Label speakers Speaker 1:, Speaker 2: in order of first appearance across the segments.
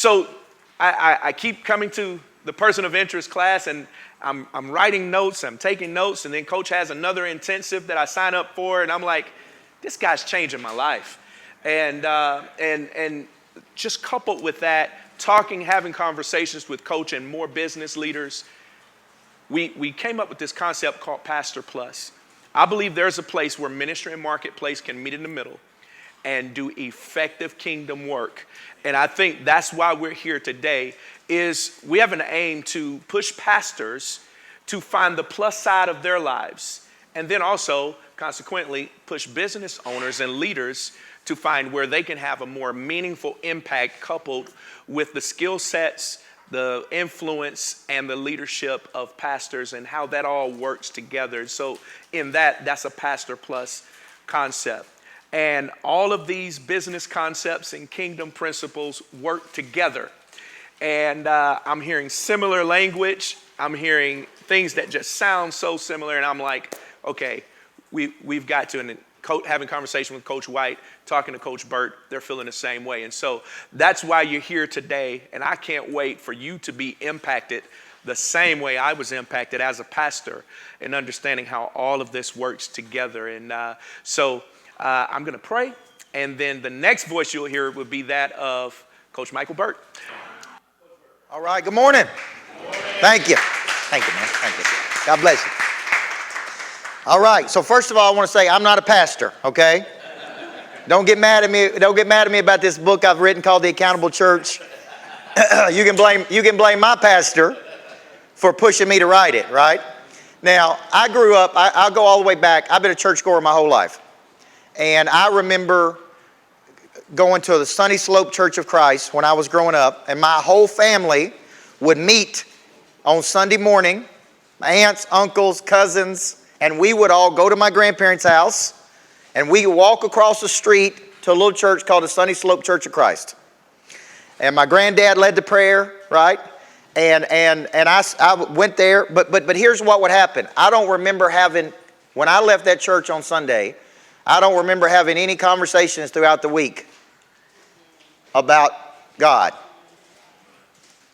Speaker 1: So I keep coming to the person of interest class, and I'm writing notes, I'm taking notes, and then coach has another intensive that I sign up for, and I'm like, this guy's changing my life. And just coupled with that, having conversations with coach and more business leaders, we came up with this concept called Pastor Plus. I believe there's a place where ministry and marketplace can meet in the middle and do effective kingdom work. And I think that's why we're here today, is we have an aim to push pastors to find the plus side of their lives, and then also, consequently, push business owners and leaders to find where they can have a more meaningful impact coupled with the skill sets, the influence, and the leadership of pastors and how that all works together. So in that's a Pastor Plus concept. And all of these business concepts and kingdom principles work together. And I'm hearing similar language. I'm hearing things that just sound so similar. And I'm like, okay, we've got to, and having conversation with Coach White, talking to Coach Burt, they're feeling the same way. And so that's why you're here today. And I can't wait for you to be impacted the same way I was impacted as a pastor in understanding how all of this works together. And so I'm going to pray. And then the next voice you'll hear will be that of Coach Michael Burt.
Speaker 2: All right, good morning. Thank you. Thank you, man. Thank you. God bless you. All right, so first of all, I want to say I'm not a pastor, okay? Don't get mad at me. Don't get mad at me about this book I've written called The Accountable Church. You can blame my pastor for pushing me to write it, right? Now, I grew up, I'll go all the way back. I've been a churchgoer my whole life. And I remember going to the Sunny Slope Church of Christ when I was growing up, and my whole family would meet on Sunday morning, my aunts, uncles, cousins, and we would all go to my grandparents' house, and we would walk across the street to a little church called the Sunny Slope Church of Christ. And my granddad led the prayer, right? And I went there, but here's what would happen. I don't remember when I left that church on Sunday, I don't remember having any conversations throughout the week about God.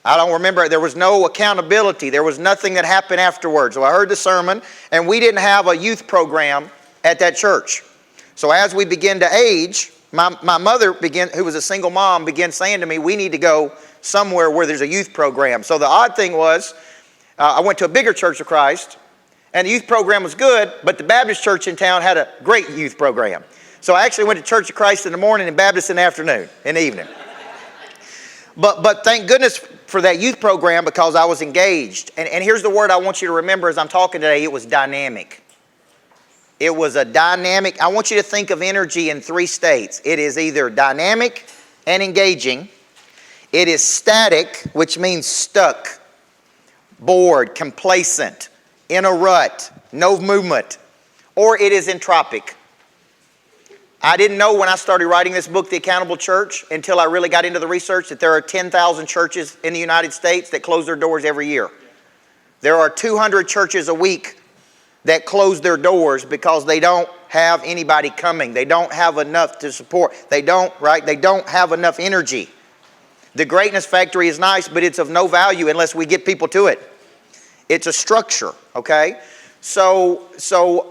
Speaker 2: I don't remember. There was no accountability. There was nothing that happened afterwards. So I heard the sermon, and we didn't have a youth program at that church. So as we began to age, my mother who was a single mom, began saying to me, we need to go somewhere where there's a youth program. So the odd thing was, I went to a bigger Church of Christ, and the youth program was good, but the Baptist church in town had a great youth program. So I actually went to Church of Christ in the morning and Baptist in the afternoon, in the evening. But thank goodness for that youth program, because I was engaged. And here's the word I want you to remember as I'm talking today. It was dynamic. It was a dynamic. I want you to think of energy in 3 states. It is either dynamic and engaging. It is static, which means stuck, bored, complacent, in a rut, no movement. Or it is entropic. I didn't know when I started writing this book, The Accountable Church, until I really got into the research, that there are 10,000 churches in the United States that close their doors every year. There are 200 churches a week that close their doors because they don't have anybody coming. They don't have enough to support. They don't have enough energy. The Greatness Factory is nice, but it's of no value unless we get people to it. It's a structure, okay? So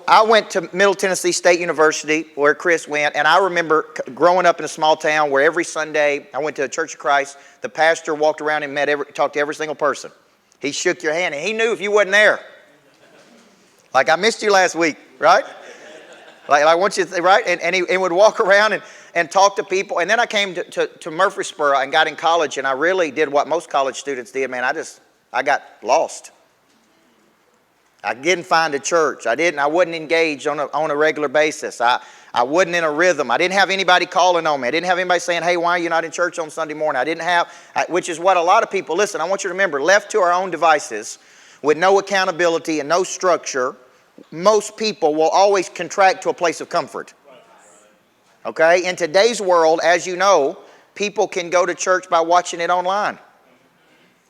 Speaker 2: I went to Middle Tennessee State University, where Chris went, and I remember growing up in a small town where every Sunday I went to a Church of Christ. The pastor walked around and talked to every single person. He shook your hand, and he knew if you wasn't there. Like, I missed you last week, right? Like I want you to, right? And he would walk around and talk to people. And then I came to Murfreesboro and got in college, and I really did what most college students did, man. I got lost. I didn't find a church. I wasn't engaged on a regular basis. I wasn't in a rhythm. I didn't have anybody calling on me. I didn't have anybody saying, hey, why are you not in church on Sunday morning? Which is what a lot of people, listen, I want you to remember, left to our own devices with no accountability and no structure, most people will always contract to a place of comfort. Okay? In today's world, as you know, people can go to church by watching it online.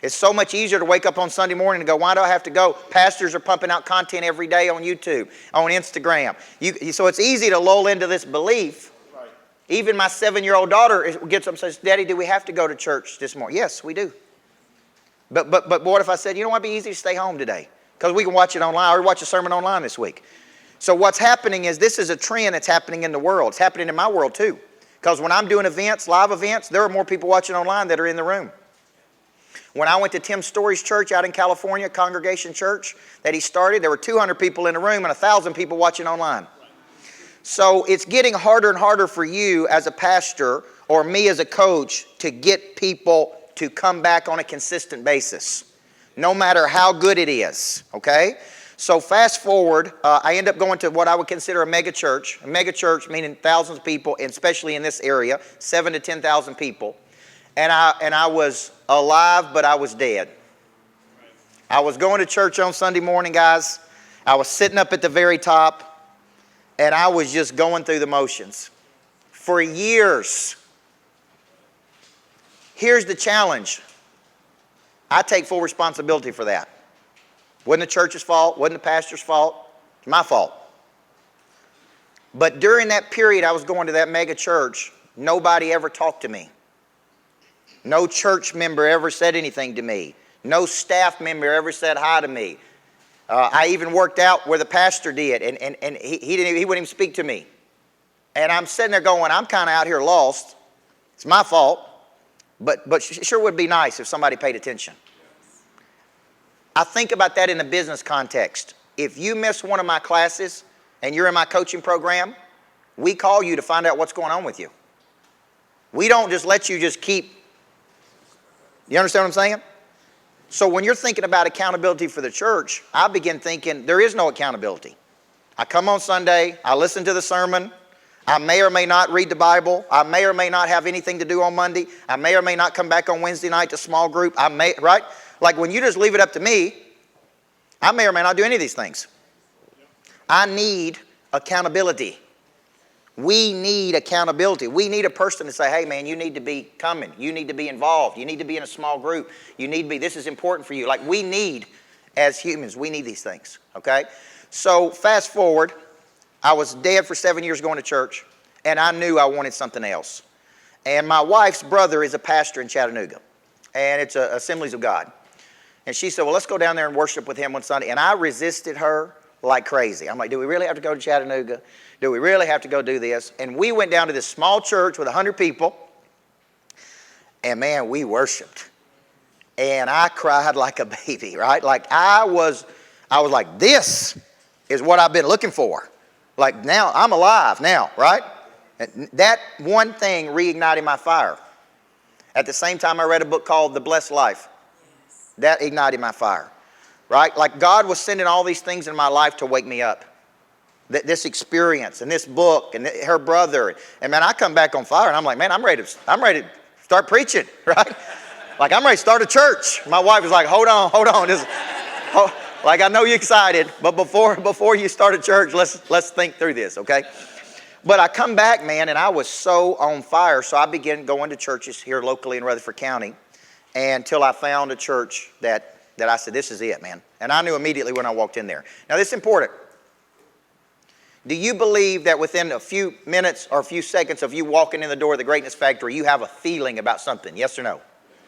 Speaker 2: It's so much easier to wake up on Sunday morning and go, why do I have to go? Pastors are pumping out content every day on YouTube, on Instagram. So it's easy to lull into this belief Even my 7-year-old daughter gets up and says, Daddy, do we have to go to church this morning? Yes, we do. But what if I said, you know what, it'd be easy to stay home today? Because we can watch it online. I already watched a sermon online this week. So what's happening is this is a trend that's happening in the world. It's happening in my world too. Because when I'm doing events, live events, there are more people watching online that are in the room. When I went to Tim Story's church out in California, Congregation Church, that he started, there were 200 people in the room and 1,000 people watching online. So it's getting harder and harder for you as a pastor or me as a coach to get people to come back on a consistent basis, no matter how good it is, okay? So fast forward, I end up going to what I would consider a mega church. A mega church meaning thousands of people, and especially in this area, 7,000 to 10,000 people. And I was alive, but I was dead. I was going to church on Sunday morning, guys. I was sitting up at the very top. And I was just going through the motions for years. Here's the challenge. I take full responsibility for that. Wasn't the church's fault, wasn't the pastor's fault, it's my fault. But during that period I was going to that mega church, nobody ever talked to me. No church member ever said anything to me. No staff member ever said hi to me. I even worked out where the pastor did, and he wouldn't even speak to me. And I'm sitting there going, I'm kind of out here lost. It's my fault, but it sure would be nice if somebody paid attention. I think about that in the business context. If you miss one of my classes and you're in my coaching program, we call you to find out what's going on with you. We don't just let you just keep. You understand what I'm saying? So when you're thinking about accountability for the church, I begin thinking there is no accountability. I come on Sunday, I listen to the sermon, I may or may not read the Bible, I may or may not have anything to do on Monday, I may or may not come back on Wednesday night to small group, right? Like when you just leave it up to me, I may or may not do any of these things. I need accountability. We need accountability. We need a person to say, hey man, you need to be coming. You need to be involved. You need to be in a small group. You need to be, this is important for you. Like we need, as humans, we need these things, okay? So fast forward, I was dead for 7 years going to church, and I knew I wanted something else. And my wife's brother is a pastor in Chattanooga, and it's Assemblies of God. And she said, well, let's go down there and worship with him one Sunday. And I resisted her like crazy. I'm like, do we really have to go to Chattanooga? Do we really have to go do this? And we went down to this small church with 100 people. And man, we worshiped. And I cried like a baby, right? Like I was like, this is what I've been looking for. Like now, I'm alive now, right? And that one thing reignited my fire. At the same time, I read a book called The Blessed Life. That ignited my fire, right? Like God was sending all these things in my life to wake me up. This experience and this book and her brother. And man, I come back on fire and I'm like, man, I'm ready to start preaching, right? Like I'm ready to start a church. My wife was like, hold on. Like I know you're excited, but before you start a church, let's think through this, okay? But I come back, man, and I was so on fire. So I began going to churches here locally in Rutherford County until I found a church that I said, this is it, man. And I knew immediately when I walked in there. Now, this is important. Do you believe that within a few minutes or a few seconds of you walking in the door of the Greatness Factory, you have a feeling about something? Yes or no?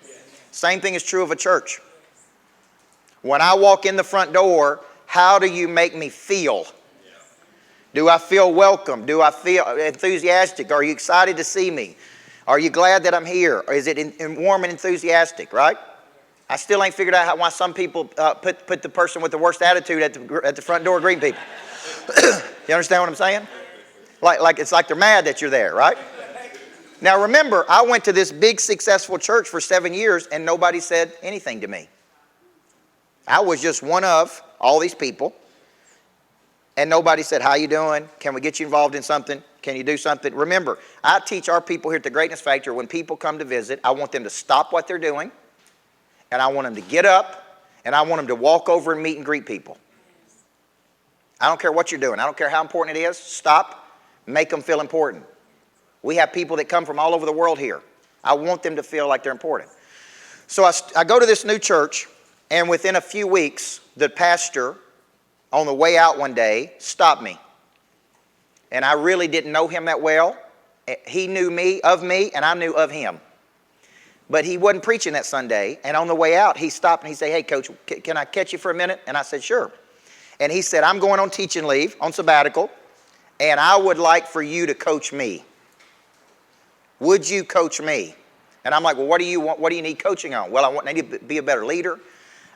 Speaker 2: Yes. Same thing is true of a church. When I walk in the front door, how do you make me feel? Do I feel welcome? Do I feel enthusiastic? Are you excited to see me? Are you glad that I'm here? Or is it warm and enthusiastic, right? I still ain't figured out why some people put the person with the worst attitude at the front door greeting people. You understand what I'm saying? Like it's like they're mad that you're there, right? Now remember, I went to this big successful church for 7 years and nobody said anything to me. I was just one of all these people. And nobody said, how you doing? Can we get you involved in something? Can you do something? Remember, I teach our people here at the Greatness Factory, when people come to visit, I want them to stop what they're doing. And I want them to get up. And I want them to walk over and meet and greet people. I don't care what you're doing. I don't care how important it is. Stop. Make them feel important. We have people that come from all over the world here. I want them to feel like they're important. So I go to this new church. And within a few weeks, the pastor, on the way out one day, stopped me. And I really didn't know him that well. He knew me, and I knew of him. But he wasn't preaching that Sunday. And on the way out, he stopped and he said, "Hey, Coach, can I catch you for a minute?" And I said, "Sure." And he said, "I'm going on teaching leave, on sabbatical, and I would like for you to coach me. Would you coach me?" And I'm like, "Well, what do you want? What do you need coaching on?" "Well, I need to be a better leader.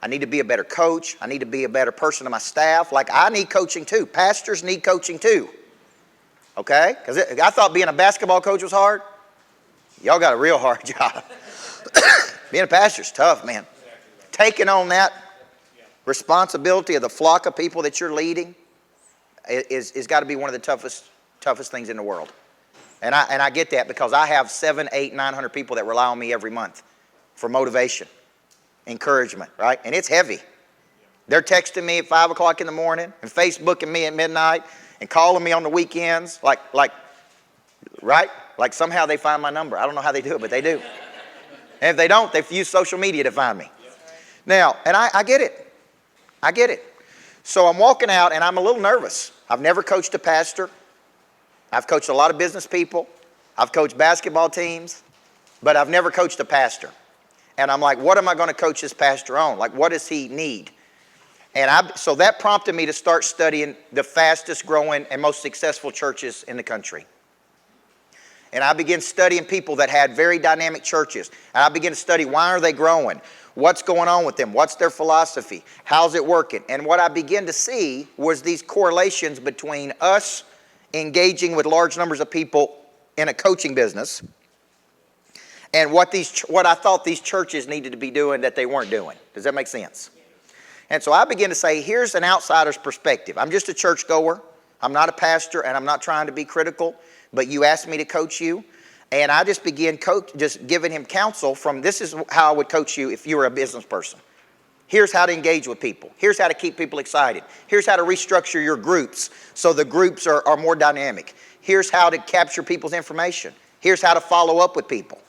Speaker 2: I need to be a better coach. I need to be a better person to my staff. Like, I need coaching too. Pastors need coaching too." Okay? Because I thought being a basketball coach was hard. Y'all got a real hard job. Being a pastor is tough, man. Taking on that responsibility of the flock of people that you're leading is got to be one of the toughest things in the world. And I get that because I have 700, 800, 900 people that rely on me every month for motivation, encouragement, right? And it's heavy. They're texting me at 5 o'clock in the morning and Facebooking me at midnight and calling me on the weekends, right? Like somehow they find my number. I don't know how they do it, but they do. And if they don't, they use social media to find me. Now, and I get it. I get it. So I'm walking out and I'm a little nervous. I've never coached a pastor. I've coached a lot of business people. I've coached basketball teams, but I've never coached a pastor. And I'm like, what am I going to coach this pastor on? Like, what does he need? And so that prompted me to start studying the fastest growing and most successful churches in the country. And I began studying people that had very dynamic churches. And I began to study, why are they growing? What's going on with them? What's their philosophy? How's it working? And what I began to see was these correlations between us engaging with large numbers of people in a coaching business and what I thought these churches needed to be doing that they weren't doing. Does that make sense? And so I began to say, here's an outsider's perspective. I'm just a churchgoer. I'm not a pastor, and I'm not trying to be critical, but you asked me to coach you. And I just began just giving him counsel from, this is how I would coach you if you were a business person. Here's how to engage with people. Here's how to keep people excited. Here's how to restructure your groups so the groups are more dynamic. Here's how to capture people's information. Here's how to follow up with people.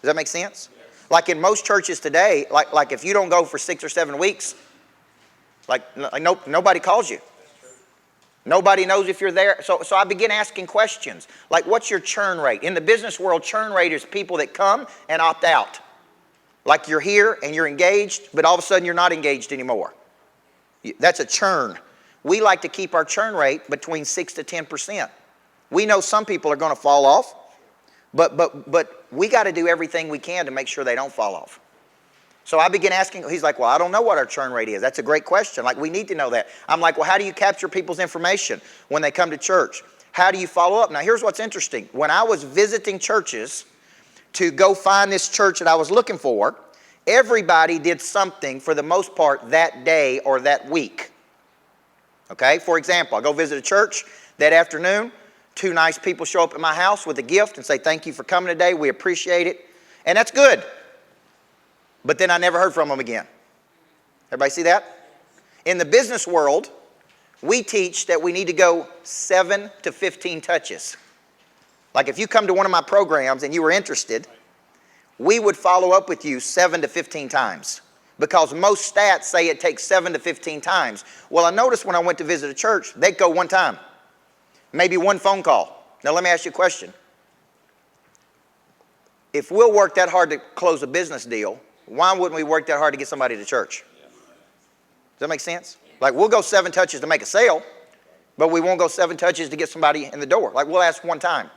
Speaker 2: Does that make sense? Like in most churches today, like if you don't go for 6 or 7 weeks, nobody calls you. Nobody knows if you're there. So I began asking questions. Like, what's your churn rate? In the business world, churn rate is people that come and opt out. Like you're here and you're engaged, but all of a sudden you're not engaged anymore. That's a churn. We like to keep our churn rate between 6 to 10%. We know some people are going to fall off, but we got to do everything we can to make sure they don't fall off. So I began asking, he's like, well, I don't know what our churn rate is. That's a great question. Like, we need to know that. I'm like, well, how do you capture people's information when they come to church? How do you follow up? Now, here's what's interesting. When I was visiting churches to go find this church that I was looking for, everybody did something for the most part that day or that week. Okay? For example, I go visit a church that afternoon. 2 nice people show up at my house with a gift and say, thank you for coming today. We appreciate it. And that's good. But then I never heard from them again. Everybody see that? In the business world, we teach that we need to go 7 to 15 touches. Like if you come to one of my programs and you were interested, we would follow up with you 7 to 15 times. Because most stats say it takes 7 to 15 times. Well, I noticed when I went to visit a church, they'd go 1 time. Maybe 1 phone call. Now let me ask you a question. If we'll work that hard to close a business deal, why wouldn't we work that hard to get somebody to church? Does that make sense? Like, we'll go 7 touches to make a sale, but we won't go 7 touches to get somebody in the door. Like, we'll ask 1 time.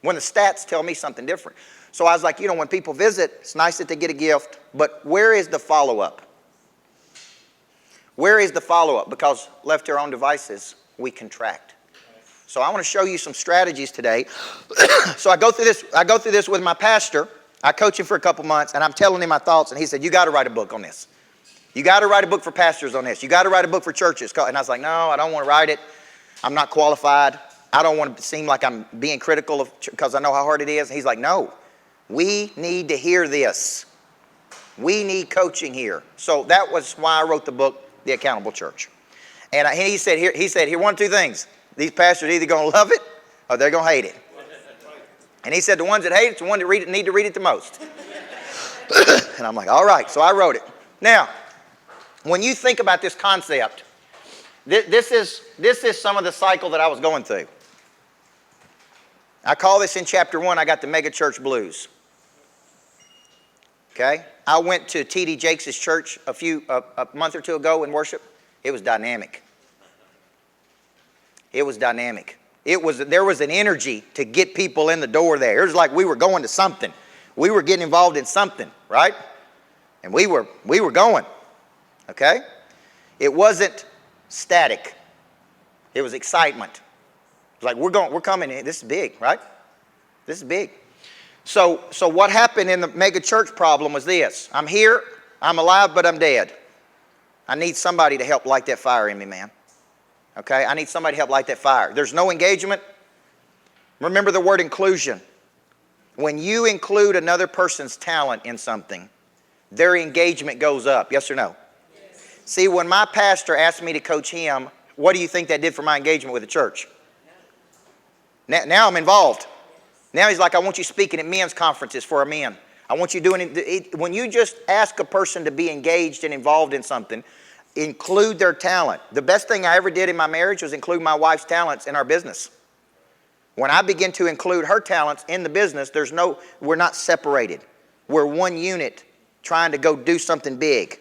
Speaker 2: When the stats tell me something different. So I was like, when people visit, it's nice that they get a gift, but where is the follow-up? Where is the follow-up? Because left to our own devices, we contract. So I want to show you some strategies today. So I go through this with my pastor. I coach him for a couple months, and I'm telling him my thoughts, and he said, you got to write a book on this. You got to write a book for pastors on this. You got to write a book for churches. And I was like, no, I don't want to write it. I'm not qualified. I don't want to seem like I'm being critical of because I know how hard it is. And he's like, no, we need to hear this. We need coaching here. So that was why I wrote the book, The Accountable Church. And he said, here, 1 of 2 things. These pastors are either going to love it or they're going to hate it. And he said the ones that hate it's the ones that need to read it the most. And I'm like, all right. So I wrote it. Now, when you think about this concept, this is some of the cycle that I was going through. I call this in chapter 1, I got the mega church blues. Okay? I went to T.D. Jakes' church a month or two ago in worship. It was dynamic. It was dynamic. There was an energy to get people in the door there. It was like we were going to something. We were getting involved in something, right? And we were going. Okay? It wasn't static. It was excitement. It's like we're coming in. This is big, right? This is big. So what happened in the mega church problem was this. I'm here, I'm alive, but I'm dead. I need somebody to help light that fire in me, man. Okay? I need somebody to help light that fire. There's no engagement. Remember the word inclusion. When you include another person's talent in something, their engagement goes up. Yes or no? Yes. See, when my pastor asked me to coach him, what do you think that did for my engagement with the church? Now I'm involved. Now he's like, I want you speaking at men's conferences for our men. I want you doing it. When you just ask a person to be engaged and involved in something, include their talent. The best thing I ever did in my marriage was include my wife's talents in our business. When I begin to include her talents in the business, we're not separated. We're one unit trying to go do something big.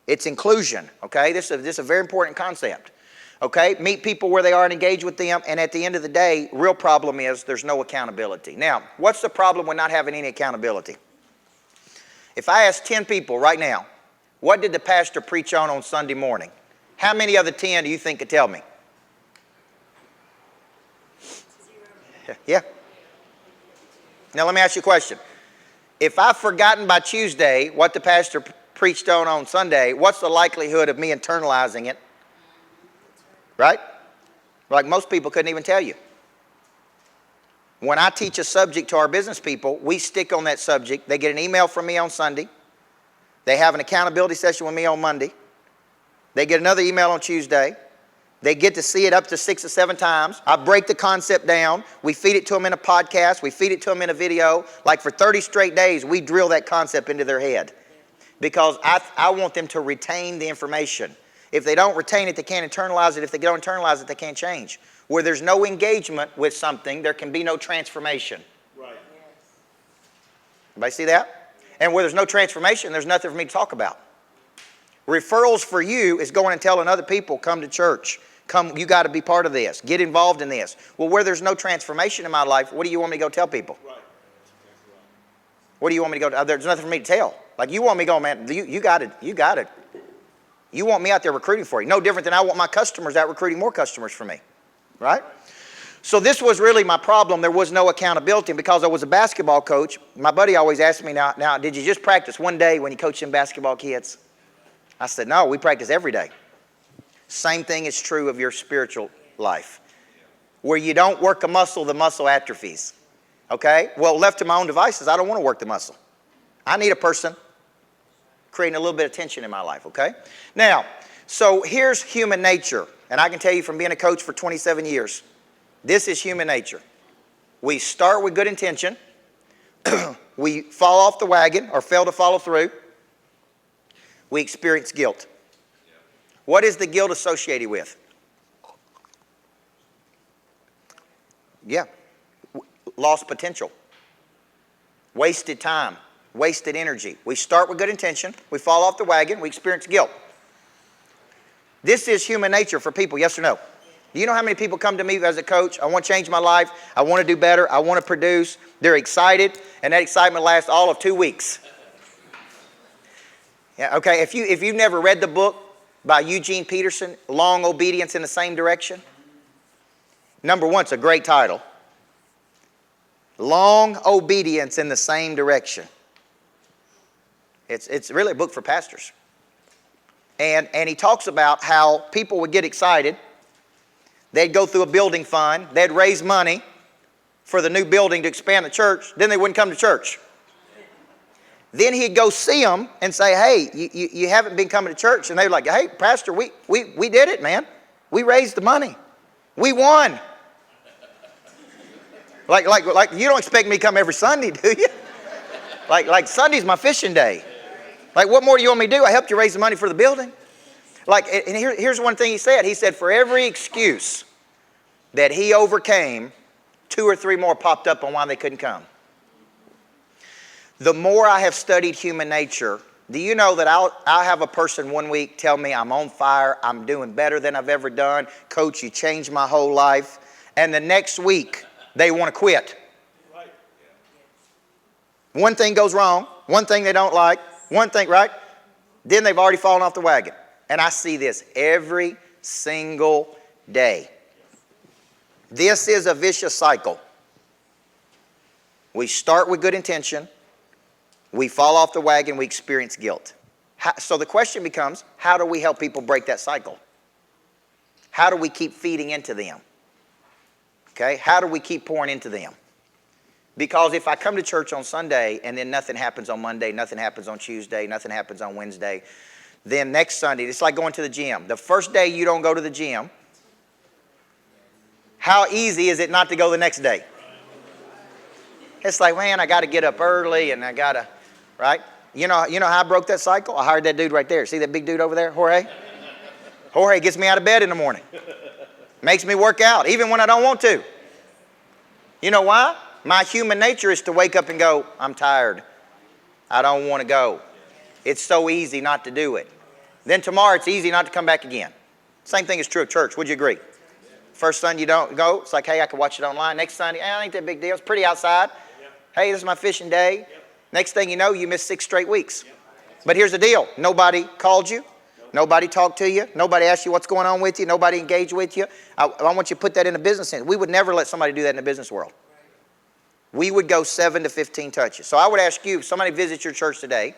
Speaker 2: It's inclusion, okay? This is a very important concept. Okay, meet people where they are and engage with them. And at the end of the day, real problem is there's no accountability. Now, what's the problem with not having any accountability? If I ask 10 people right now, what did the pastor preach on Sunday morning? How many of the 10 do you think could tell me? Yeah. Now let me ask you a question. If I've forgotten by Tuesday what the pastor preached on Sunday, what's the likelihood of me internalizing it? Right? Like most people couldn't even tell you. When I teach a subject to our business people, we stick on that subject. They get an email from me on Sunday. They have an accountability session with me on Monday. They get another email on Tuesday. They get to see it up to 6 or 7 times. I break the concept down. We feed it to them in a podcast. We feed it to them in a video. Like for 30 straight days, we drill that concept into their head. Because I want them to retain the information. If they don't retain it, they can't internalize it. If they don't internalize it, they can't change. Where there's no engagement with something, there can be no transformation. Right. Everybody see that? And where there's no transformation, there's nothing for me to talk about. Referrals for you is going and telling other people, come to church. Come, you got to be part of this. Get involved in this. Well, where there's no transformation in my life, what do you want me to go tell people? Right. What do you want me to go? There's nothing for me to tell. Like you want me to go, man, you got it. You got it. You want me out there recruiting for you. No different than I want my customers out recruiting more customers for me. Right? So this was really my problem. There was no accountability. And because I was a basketball coach, my buddy always asked me, now, did you just practice one day when you coach them basketball kids? I said, no, we practice every day. Same thing is true of your spiritual life. Where you don't work a muscle, the muscle atrophies. Okay? Well, left to my own devices, I don't want to work the muscle. I need a person creating a little bit of tension in my life, okay? Now, so here's human nature. And I can tell you from being a coach for 27 years, this is human nature. We start with good intention. We fall off the wagon or fail to follow through. We experience guilt. What is the guilt associated with? Yeah. Lost potential. Wasted time. Wasted energy. We start with good intention. We fall off the wagon. We experience guilt. This is human nature for people, yes or no? Do you know how many people come to me as a coach? I want to change my life. I want to do better. I want to produce. They're excited, and that excitement lasts all of 2 weeks. Yeah, okay, if you've never read the book by Eugene Peterson, Long Obedience in the Same Direction, number one, it's a great title. Long Obedience in the Same Direction. It's really a book for pastors. And he talks about how people would get excited. They'd go through a building fund. They'd raise money for the new building to expand the church. Then they wouldn't come to church. Then he'd go see them and say, hey, you haven't been coming to church. And they were like, hey, pastor, we did it, man. We raised the money. We won. Like you don't expect me to come every Sunday, do you? Like Sunday's my fishing day. Like, what more do you want me to do? I helped you raise the money for the building. Like, and here's one thing he said. He said, for every excuse that he overcame 2 or 3 more popped up on why they couldn't come. The more I have studied human nature, do you know that I'll have a person one week tell me I'm on fire, I'm doing better than I've ever done, coach, you changed my whole life, and the next week they want to quit. One thing goes wrong, one thing they don't like, one thing, right? Then they've already fallen off the wagon. And I see this every single day. This is a vicious cycle. We start with good intention. We fall off the wagon. We experience guilt. So the question becomes, how do we help people break that cycle? How do we keep feeding into them? Okay? How do we keep pouring into them? Because if I come to church on Sunday and then nothing happens on Monday, nothing happens on Tuesday, nothing happens on Wednesday, then next Sunday, it's like going to the gym. The first day you don't go to the gym, how easy is it not to go the next day? It's like, man, I got to get up early and I got to, right? You know how I broke that cycle? I hired that dude right there. See that big dude over there, Jorge? Jorge gets me out of bed in the morning. Makes me work out, even when I don't want to. You know why? My human nature is to wake up and go, I'm tired. I don't want to go. It's so easy not to do it. Then tomorrow it's easy not to come back again. Same thing is true of church. Would you agree? First Sunday you don't go. It's like, hey, I can watch it online. Next Sunday, it ain't that big deal. It's pretty outside. Yep. Hey, this is my fishing day. Yep. Next thing you know, you miss 6 straight weeks. Yep. But here's the deal. Nobody called you. Nobody talked to you. Nobody asked you what's going on with you. Nobody engaged with you. I want you to put that in a business sense. We would never let somebody do that in the business world. We would go 7 to 15 touches. So I would ask you, if somebody visits your church today,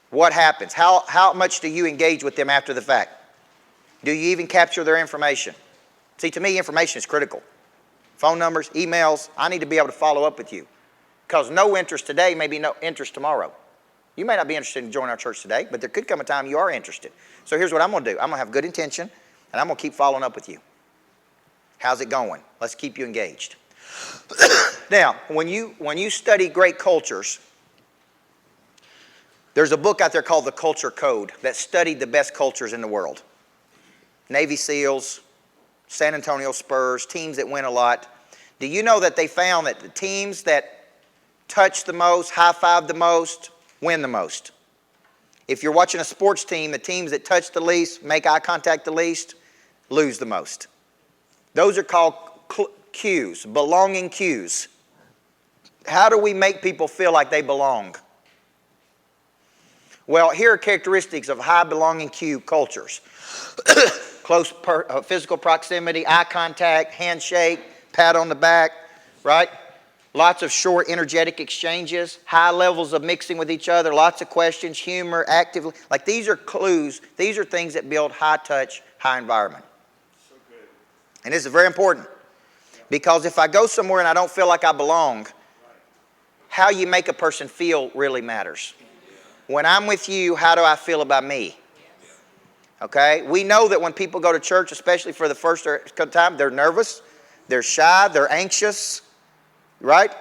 Speaker 2: what happens? How much do you engage with them after the fact? Do you even capture their information? See, to me, information is critical. Phone numbers, emails, I need to be able to follow up with you. Because no interest today may be no interest tomorrow. You may not be interested in joining our church today, but there could come a time you are interested. So here's what I'm going to do. I'm going to have good intention, and I'm going to keep following up with you. How's it going? Let's keep you engaged. Now, when you study great cultures, there's a book out there called The Culture Code that studied the best cultures in the world. Navy SEALs, San Antonio Spurs, teams that win a lot. Do you know that they found that the teams that touch the most, high-five the most, win the most? If you're watching a sports team, the teams that touch the least, make eye contact the least, lose the most. Those are called cues, belonging cues. How do we make people feel like they belong? Well, here are characteristics of high belonging cue cultures. Close physical proximity, eye contact, handshake, pat on the back, right? Lots of short, energetic exchanges, high levels of mixing with each other, lots of questions, humor, actively. Like these are clues. These are things that build high touch, high environment. So good. And this is very important. Because if I go somewhere and I don't feel like I belong, how you make a person feel really matters. When I'm with you, how do I feel about me? Okay? We know that when people go to church, especially for the first time, they're nervous, they're shy, they're anxious, right?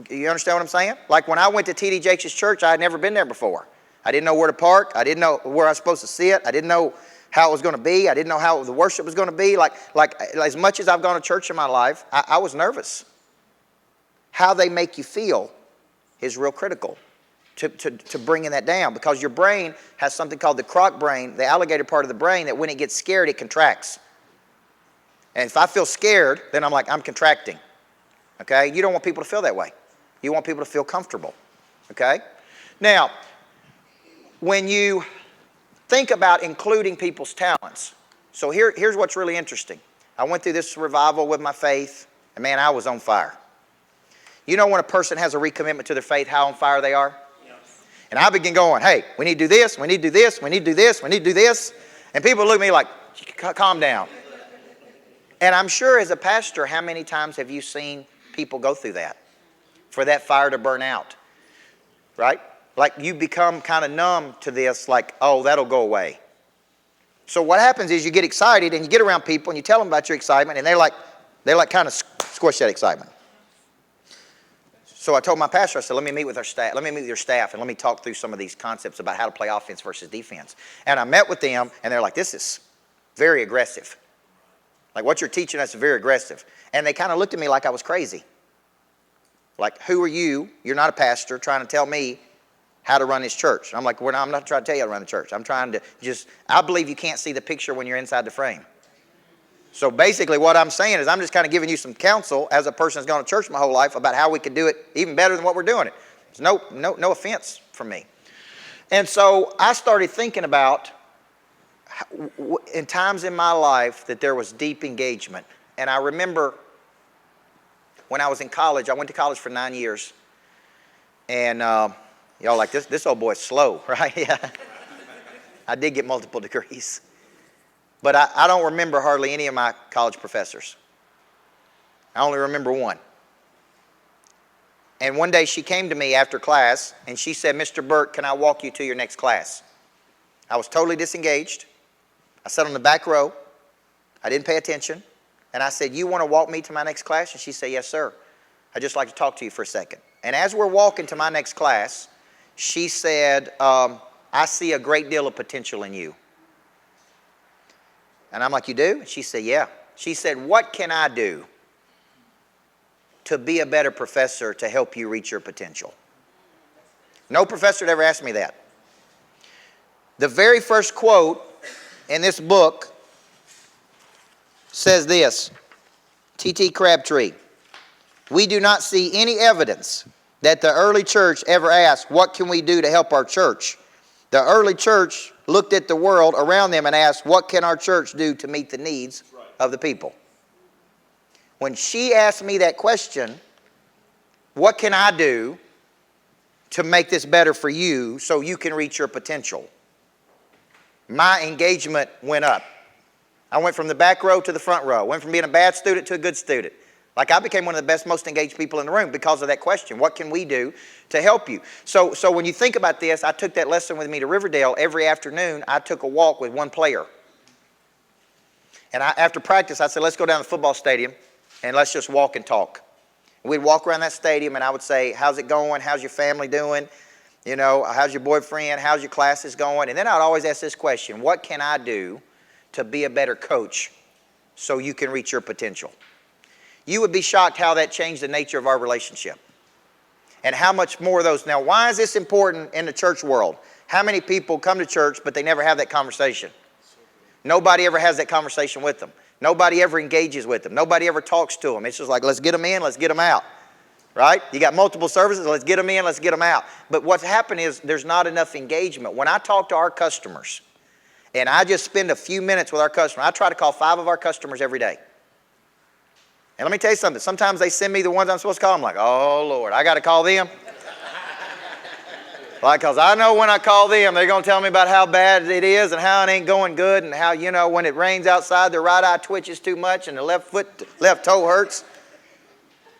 Speaker 2: You understand what I'm saying? Like when I went to T.D. Jakes' church, I had never been there before. I didn't know where to park. I didn't know where I was supposed to sit. I didn't know how it was going to be. I didn't know how the worship was going to be. Like as much as I've gone to church in my life, I was nervous. How they make you feel is real critical to bringing that down, because your brain has something called the croc brain, the alligator part of the brain, that when it gets scared, it contracts. And if I feel scared, then I'm like, I'm contracting. Okay? You don't want people to feel that way. You want people to feel comfortable. Okay? Now, when you think about including people's talents, so here's what's really interesting. I went through this revival with my faith, and man, I was on fire. You know when a person has a recommitment to their faith, how on fire they are? Yes. And I begin going, hey, we need to do this, we need to do this, we need to do this, we need to do this. And people look at me like, calm down. And I'm sure as a pastor, how many times have you seen people go through that? For that fire to burn out, right? Like you become kind of numb to this, like, oh, that'll go away. So what happens is you get excited and you get around people and you tell them about your excitement, and they like kind of squish that excitement. So I told my pastor, I said, let me meet with our staff. Let me meet with your staff and let me talk through some of these concepts about how to play offense versus defense. And I met with them, and they're like, this is very aggressive. Like, what you're teaching us is very aggressive. And they kind of looked at me like I was crazy. Like, who are you? You're not a pastor trying to tell me how to run this church. And I'm like, I'm not trying to tell you how to run the church. I'm trying to I believe you can't see the picture when you're inside the frame. So basically what I'm saying is I'm just kind of giving you some counsel as a person that's gone to church my whole life about how we could do it even better than what we're doing it. It's no offense from me. And so I started thinking about in times in my life that there was deep engagement. And I remember when I was in college, I went to college for 9 years. And y'all like, this old boy's slow, right? Yeah. I did get multiple degrees. But I don't remember hardly any of my college professors. I only remember one. And one day she came to me after class and she said, Mr. Burt, can I walk you to your next class? I was totally disengaged. I sat on the back row. I didn't pay attention. And I said, you want to walk me to my next class? And she said, yes, sir. I'd just like to talk to you for a second. And as we're walking to my next class, she said, I see a great deal of potential in you. And I'm like, you do? And she said, yeah. She said, what can I do to be a better professor to help you reach your potential? No professor had ever asked me that. The very first quote in this book says this, T.T. Crabtree, we do not see any evidence that the early church ever asked, what can we do to help our church? The early church looked at the world around them and asked, what can our church do to meet the needs of the people? When she asked me that question, what can I do to make this better for you so you can reach your potential? My engagement went up. I went from the back row to the front row. Went from being a bad student to a good student. Like I became one of the best, most engaged people in the room because of that question. What can we do to help you? So when you think about this, I took that lesson with me to Riverdale. Every afternoon, I took a walk with one player. And after practice, I said, let's go down to the football stadium and let's just walk and talk. We'd walk around that stadium and I would say, how's it going? How's your family doing? You know, how's your boyfriend? How's your classes going? And then I'd always ask this question, what can I do to be a better coach so you can reach your potential? You would be shocked how that changed the nature of our relationship. And how much more of those. Now, why is this important in the church world? How many people come to church, but they never have that conversation? Nobody ever has that conversation with them. Nobody ever engages with them. Nobody ever talks to them. It's just like, let's get them in, let's get them out. Right? You got multiple services, let's get them in, let's get them out. But what's happened is there's not enough engagement. When I talk to our customers, and I just spend a few minutes with our customers, I try to call 5 of our customers every day. And let me tell you something. Sometimes they send me the ones I'm supposed to call. I'm like, oh, Lord, I got to call them. Like, because I know when I call them, they're going to tell me about how bad it is and how it ain't going good and how, you know, when it rains outside, the right eye twitches too much and the left toe hurts.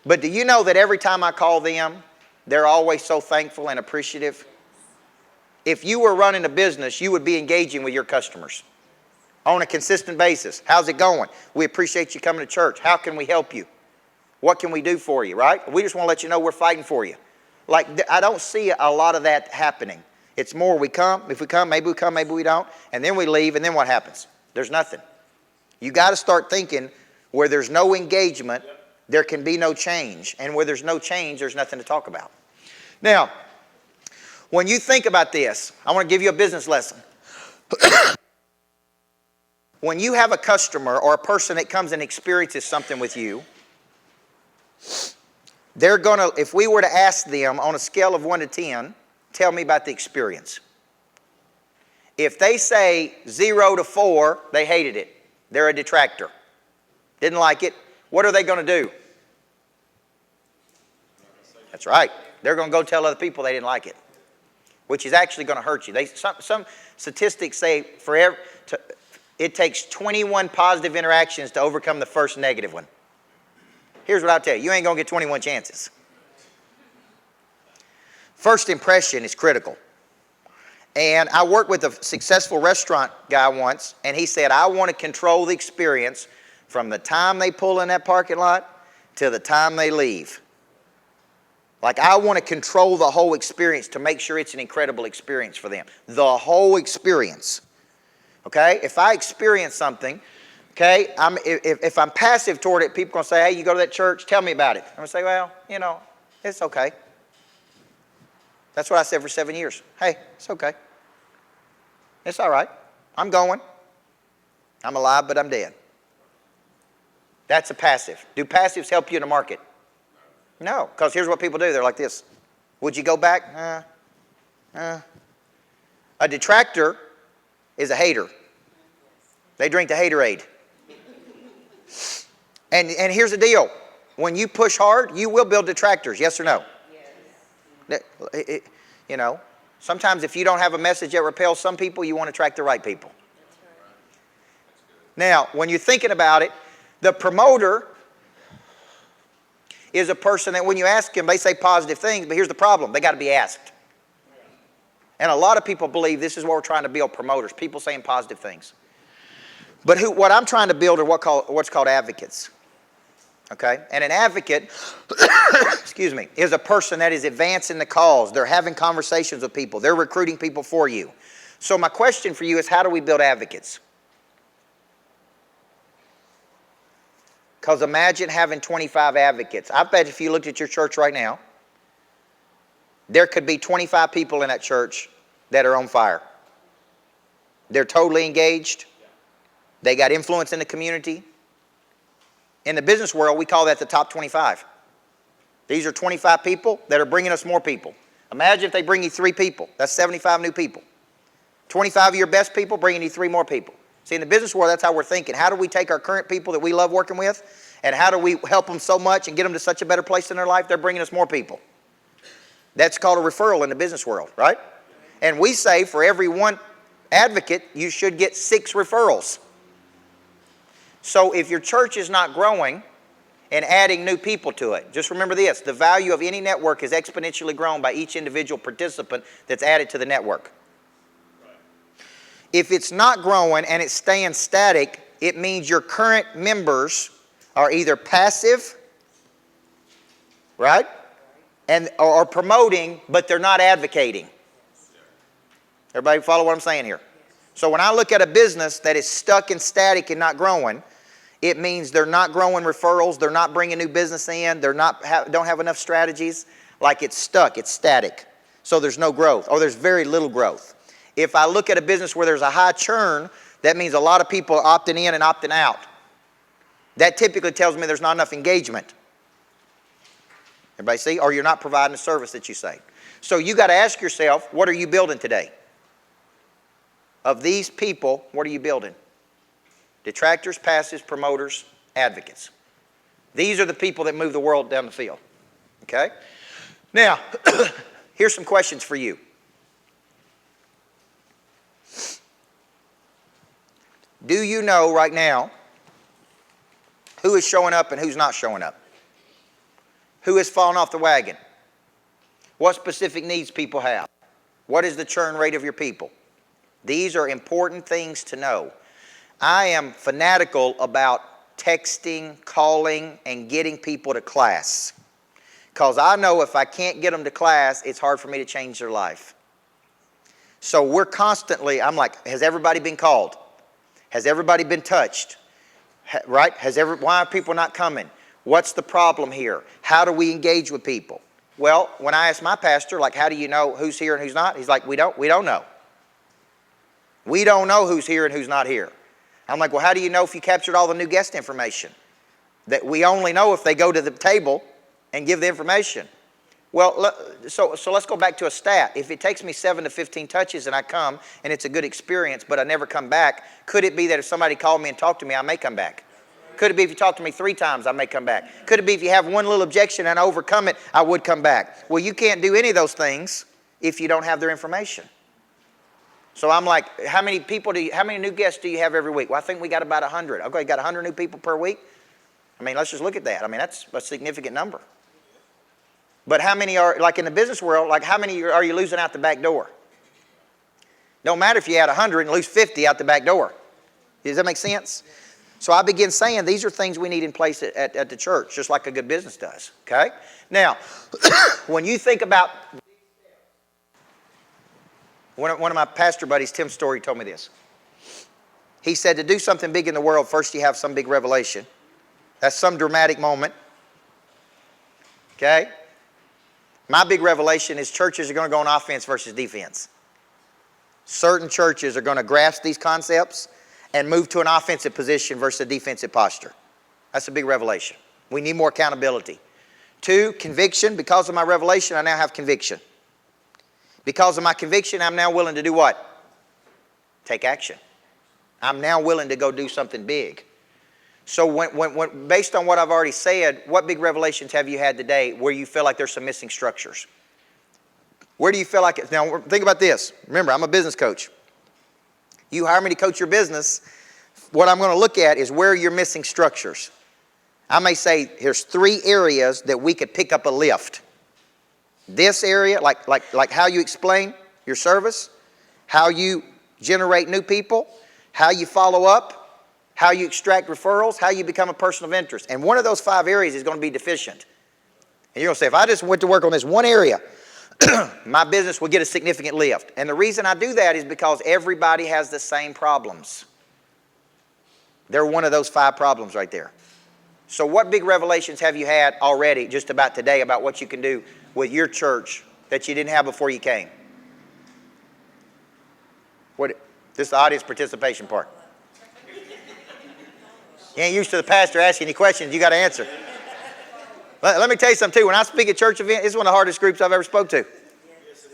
Speaker 2: But do you know that every time I call them, they're always so thankful and appreciative? If you were running a business, you would be engaging with your customers on a consistent basis. How's it going? We appreciate you coming to church. How can we help you? What can we do for you, right? We just want to let you know we're fighting for you. Like, I don't see a lot of that happening. It's more we come. If we come, maybe we don't. And then we leave, and then what happens? There's nothing. You got to start thinking where there's no engagement, there can be no change. And where there's no change, there's nothing to talk about. Now, when you think about this, I want to give you a business lesson. When you have a customer or a person that comes and experiences something with you, they're going to, if we were to ask them on a scale of 1 to 10, tell me about the experience. If they say 0 to 4, they hated it. They're a detractor. Didn't like it. What are they going to do? That's right. They're going to go tell other people they didn't like it, which is actually going to hurt you. Some statistics say it takes 21 positive interactions to overcome the first negative one. Here's what I'll tell you. You ain't going to get 21 chances. First impression is critical. And I worked with a successful restaurant guy once, and he said, I want to control the experience from the time they pull in that parking lot to the time they leave. Like, I want to control the whole experience to make sure it's an incredible experience for them. The whole experience. Okay? If I experience something, Okay? If I'm passive toward it, people are going to say, hey, you go to that church, tell me about it. I'm going to say, well, it's okay. That's what I said for 7 years. Hey, it's okay. It's all right. I'm going. I'm alive, but I'm dead. That's a passive. Do passives help you in the market? No, because here's what people do. They're like this. Would you go back? A detractor is a hater. They drink the haterade. And here's the deal. When you push hard, you will build detractors. Yes or no? Yes. Sometimes if you don't have a message that repels some people, you want to attract the right people. Now, when you're thinking about it, the promoter is a person that when you ask them, they say positive things, but here's the problem. They got to be asked. And a lot of people believe this is what we're trying to build, promoters, people saying positive things. But what I'm trying to build are what's called advocates. Okay? And an advocate, is a person that is advancing the cause. They're having conversations with people. They're recruiting people for you. So my question for you is, how do we build advocates? Because imagine having 25 advocates. I bet if you looked at your church right now, there could be 25 people in that church that are on fire. They're totally engaged. They got influence in the community. In the business world, we call that the top 25. These are 25 people that are bringing us more people. Imagine if they bring you 3 people. That's 75 new people. 25 of your best people bringing you 3 more people. See, in the business world, that's how we're thinking. How do we take our current people that we love working with, and how do we help them so much and get them to such a better place in their life? They're bringing us more people. That's called a referral in the business world, right? And we say for every 1 advocate, you should get 6 referrals. So if your church is not growing and adding new people to it, just remember this. The value of any network is exponentially grown by each individual participant that's added to the network. If it's not growing and it's staying static, it means your current members are either passive, right? Or promoting, but they're not advocating. Everybody follow what I'm saying here? So when I look at a business that is stuck and static and not growing, it means they're not growing referrals, they're not bringing new business in, they're not don't have enough strategies. Like it's stuck, it's static. So there's no growth, or there's very little growth. If I look at a business where there's a high churn, that means a lot of people are opting in and opting out. That typically tells me there's not enough engagement. Everybody see? Or you're not providing the service that you say. So you got to ask yourself, what are you building today? Of these people, what are you building? Detractors, passives, promoters, advocates. These are the people that move the world down the field. Okay? Now, here's some questions for you. Do you know right now who is showing up and who's not showing up? Who has fallen off the wagon? What specific needs people have? What is the churn rate of your people? These are important things to know. I am fanatical about texting, calling, and getting people to class. Because I know if I can't get them to class, it's hard for me to change their life. So we're constantly, I'm like, has everybody been called? Has everybody been touched? Right? Why are people not coming? What's the problem here? How do we engage with people? Well, when I ask my pastor, like, how do you know who's here and who's not? He's like, we don't know. We don't know who's here and who's not here. I'm like, well, how do you know if you captured all the new guest information? That we only know if they go to the table and give the information. Well, so let's go back to a stat. If it takes me 7 to 15 touches and I come and it's a good experience, but I never come back, could it be that if somebody called me and talked to me, I may come back? Could it be if you talk to me 3 times, I may come back? Could it be if you have one little objection and I overcome it, I would come back? Well, you can't do any of those things if you don't have their information. So I'm like, how many new guests do you have every week? Well, I think we got about 100. Okay, you got 100 new people per week? I mean, let's just look at that. I mean, that's a significant number. But how many are, like in the business world, like how many are you losing out the back door? Don't matter if you add 100 and lose 50 out the back door. Does that make sense? So I begin saying these are things we need in place at the church, just like a good business does. Okay? Now, when you think about, one of my pastor buddies, Tim Story, told me this. He said to do something big in the world, first you have some big revelation. That's some dramatic moment. Okay? My big revelation is churches are going to go on offense versus defense. Certain churches are going to grasp these concepts and move to an offensive position versus a defensive posture. That's a big revelation. We need more accountability. 2, conviction. Because of my revelation, I now have conviction. Because of my conviction, I'm now willing to do what? Take action. I'm now willing to go do something big. So when based on what I've already said, what big revelations have you had today where you feel like there's some missing structures? Where do you feel like it? Now, think about this. Remember, I'm a business coach. You hire me to coach your business. What I'm going to look at is where you're missing structures. I may say, here's 3 areas that we could pick up a lift. This area, like how you explain your service, how you generate new people, how you follow up, how you extract referrals, how you become a person of interest. And one of those 5 areas is going to be deficient. And you're going to say, if I just went to work on this one area, my business will get a significant lift. And the reason I do that is because everybody has the same problems. They're one of those 5 problems right there. So what big revelations have you had already just about today about what you can do with your church that you didn't have before you came? This is the audience participation part. You ain't used to the pastor asking you questions. You got to answer. Let me tell you something, too. When I speak at church events, it's one of the hardest groups I've ever spoke to.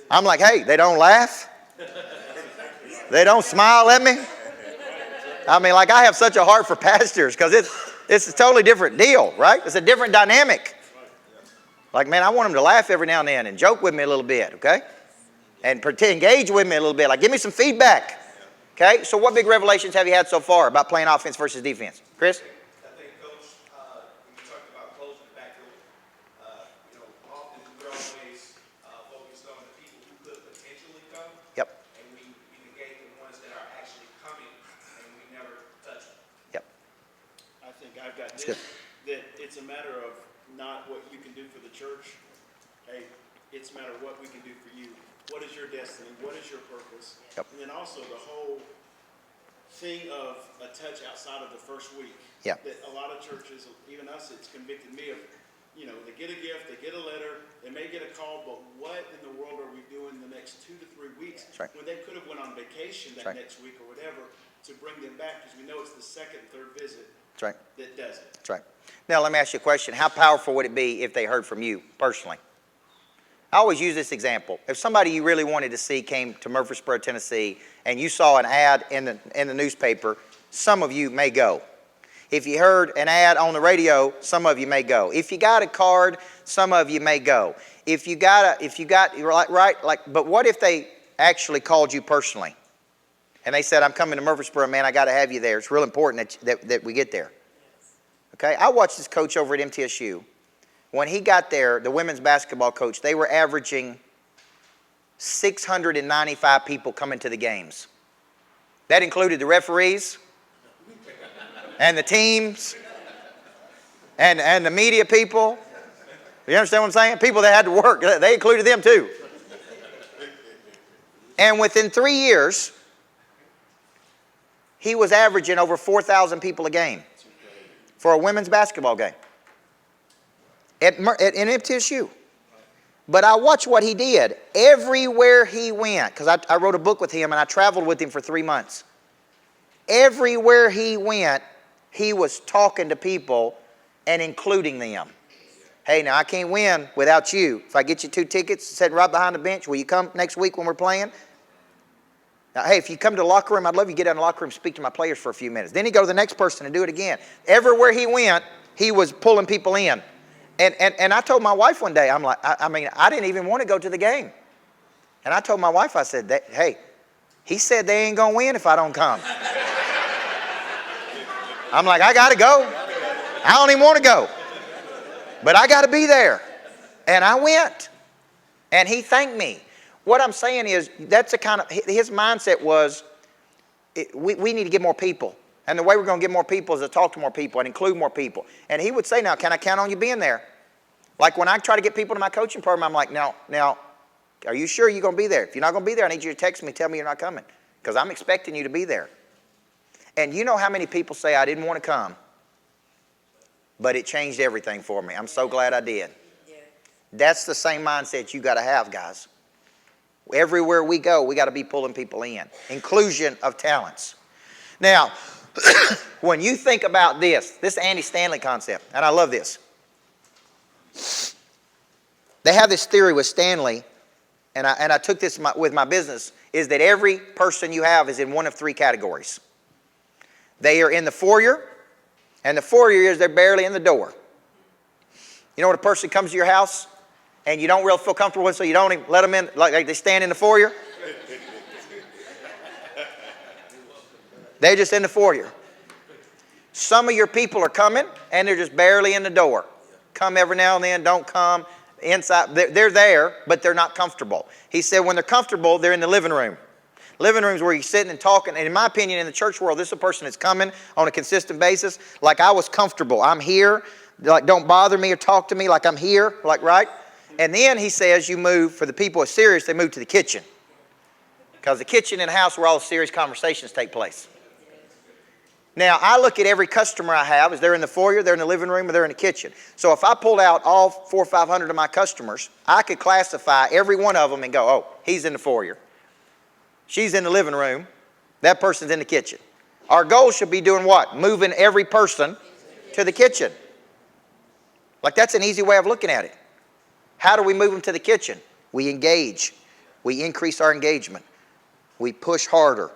Speaker 2: I'm like, hey, they don't laugh. They don't smile at me. I mean, like, I have such a heart for pastors because it's a totally different deal, right? It's a different dynamic. Like, man, I want them to laugh every now and then and joke with me a little bit, okay? And engage with me a little bit. Like, give me some feedback. Okay? So what big revelations have you had so far about playing offense versus defense? Chris?
Speaker 3: I think, Coach, when you talked about closing the back door, often we're always focused on the people who could potentially come.
Speaker 2: Yep.
Speaker 3: And we negate the ones that are actually coming, and we never touch them.
Speaker 2: Yep.
Speaker 4: I think I've got
Speaker 2: That's
Speaker 4: this,
Speaker 2: good.
Speaker 4: that it's a matter of not what you can do for the church. Hey, it's a matter of what we can do for you. What is your destiny? What is your purpose?
Speaker 2: Yep.
Speaker 4: And then also the whole thing of a touch outside of the first week.
Speaker 2: Yep.
Speaker 4: That a lot of churches, even us, it's convicted me of, they get a gift, they get a letter, they may get a call, but what in the world are we doing the next 2 to 3 weeks?
Speaker 2: That's right.
Speaker 4: When they could have went on vacation that
Speaker 2: That's right.
Speaker 4: next week or whatever to bring them back, because we know it's the 2nd, 3rd visit
Speaker 2: That's right.
Speaker 4: that does it.
Speaker 2: That's right. Now, let me ask you a question. How powerful would it be if they heard from you personally? I always use this example. If somebody you really wanted to see came to Murfreesboro, Tennessee, and you saw an ad in the newspaper, some of you may go. If you heard an ad on the radio, some of you may go. If you got a card, some of you may go. But what if they actually called you personally? And they said, I'm coming to Murfreesboro, man, I got to have you there. It's real important that we get there. Okay, I watched this coach over at MTSU. When he got there, the women's basketball coach, they were averaging 695 people coming to the games. That included the referees and the teams and the media people. You understand what I'm saying? People that had to work, they included them too. And within 3 years, he was averaging over 4,000 people a game for a women's basketball game in MTSU. But I watched what he did. Everywhere he went, because I wrote a book with him and I traveled with him for 3 months. Everywhere he went, he was talking to people and including them. Hey, now I can't win without you. If I get you 2 tickets sitting right behind the bench, will you come next week when we're playing? Now, hey, if you come to the locker room, I'd love you to get out in the locker room and speak to my players for a few minutes. Then he'd go to the next person and do it again. Everywhere he went, he was pulling people in. And I told my wife one day, I'm like, I didn't even want to go to the game. And I told my wife, I said, hey, he said they ain't going to win if I don't come. I'm like, I got to go. I don't even want to go. But I got to be there. And I went. And he thanked me. What I'm saying is, that's the kind of, his mindset was, we need to get more people. And the way we're going to get more people is to talk to more people and include more people. And he would say, now, can I count on you being there? Like when I try to get people to my coaching program, I'm like, now, are you sure you're going to be there? If you're not going to be there, I need you to text me, tell me you're not coming. Because I'm expecting you to be there. And you know how many people say, I didn't want to come, but it changed everything for me. I'm so glad I did. Yeah. That's the same mindset you got to have, guys. Everywhere we go, we got to be pulling people in. Inclusion of talents. Now, when you think about this Andy Stanley concept, and I love this. They have this theory with Stanley, and I took this with my business, is that every person you have is in one of three categories. They are in the foyer, and the foyer is they're barely in the door. You know when a person comes to your house and you don't really feel comfortable with, so you don't even let them in, like they stand in the foyer? They're just in the foyer. Some of your people are coming, and they're just barely in the door. Come every now and then, don't come. Inside, they're there, but they're not comfortable. He said when they're comfortable, they're in the living room. Living rooms where you're sitting and talking. And in my opinion, in the church world, this is a person that's coming on a consistent basis. Like I was comfortable. I'm here. Like don't bother me or talk to me like I'm here. Like, right? And then he says you move, for the people who are serious, they move to the kitchen. Because the kitchen in the house where all the serious conversations take place. Now, I look at every customer I have, is they're in the foyer, they're in the living room, or they're in the kitchen. So if I pulled out all 400 or 500 of my customers, I could classify every one of them and go, oh, he's in the foyer. She's in the living room. That person's in the kitchen. Our goal should be doing what? Moving every person to the kitchen. Like that's an easy way of looking at it. How do we move them to the kitchen? We engage. We increase our engagement. We push harder.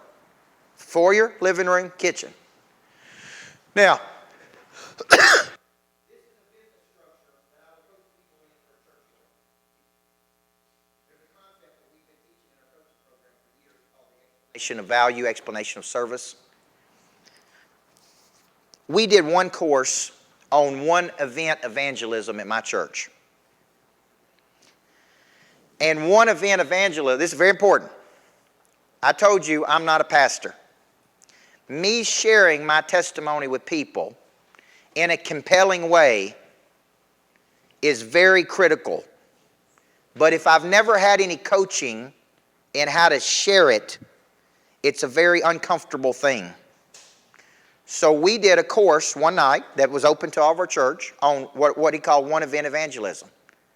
Speaker 2: Foyer, living room, kitchen. Now, this is a business structure that I would coach people in for a church world. There's a concept that we've been teaching in our coaching program for years called the explanation of value, explanation of service. We did one course on one event evangelism at my church. And one event evangelism, this is very important. I told you I'm not a pastor. Me sharing my testimony with people in a compelling way is very critical. But if I've never had any coaching in how to share it, it's a very uncomfortable thing. So we did a course one night that was open to all of our church on what he called one event evangelism.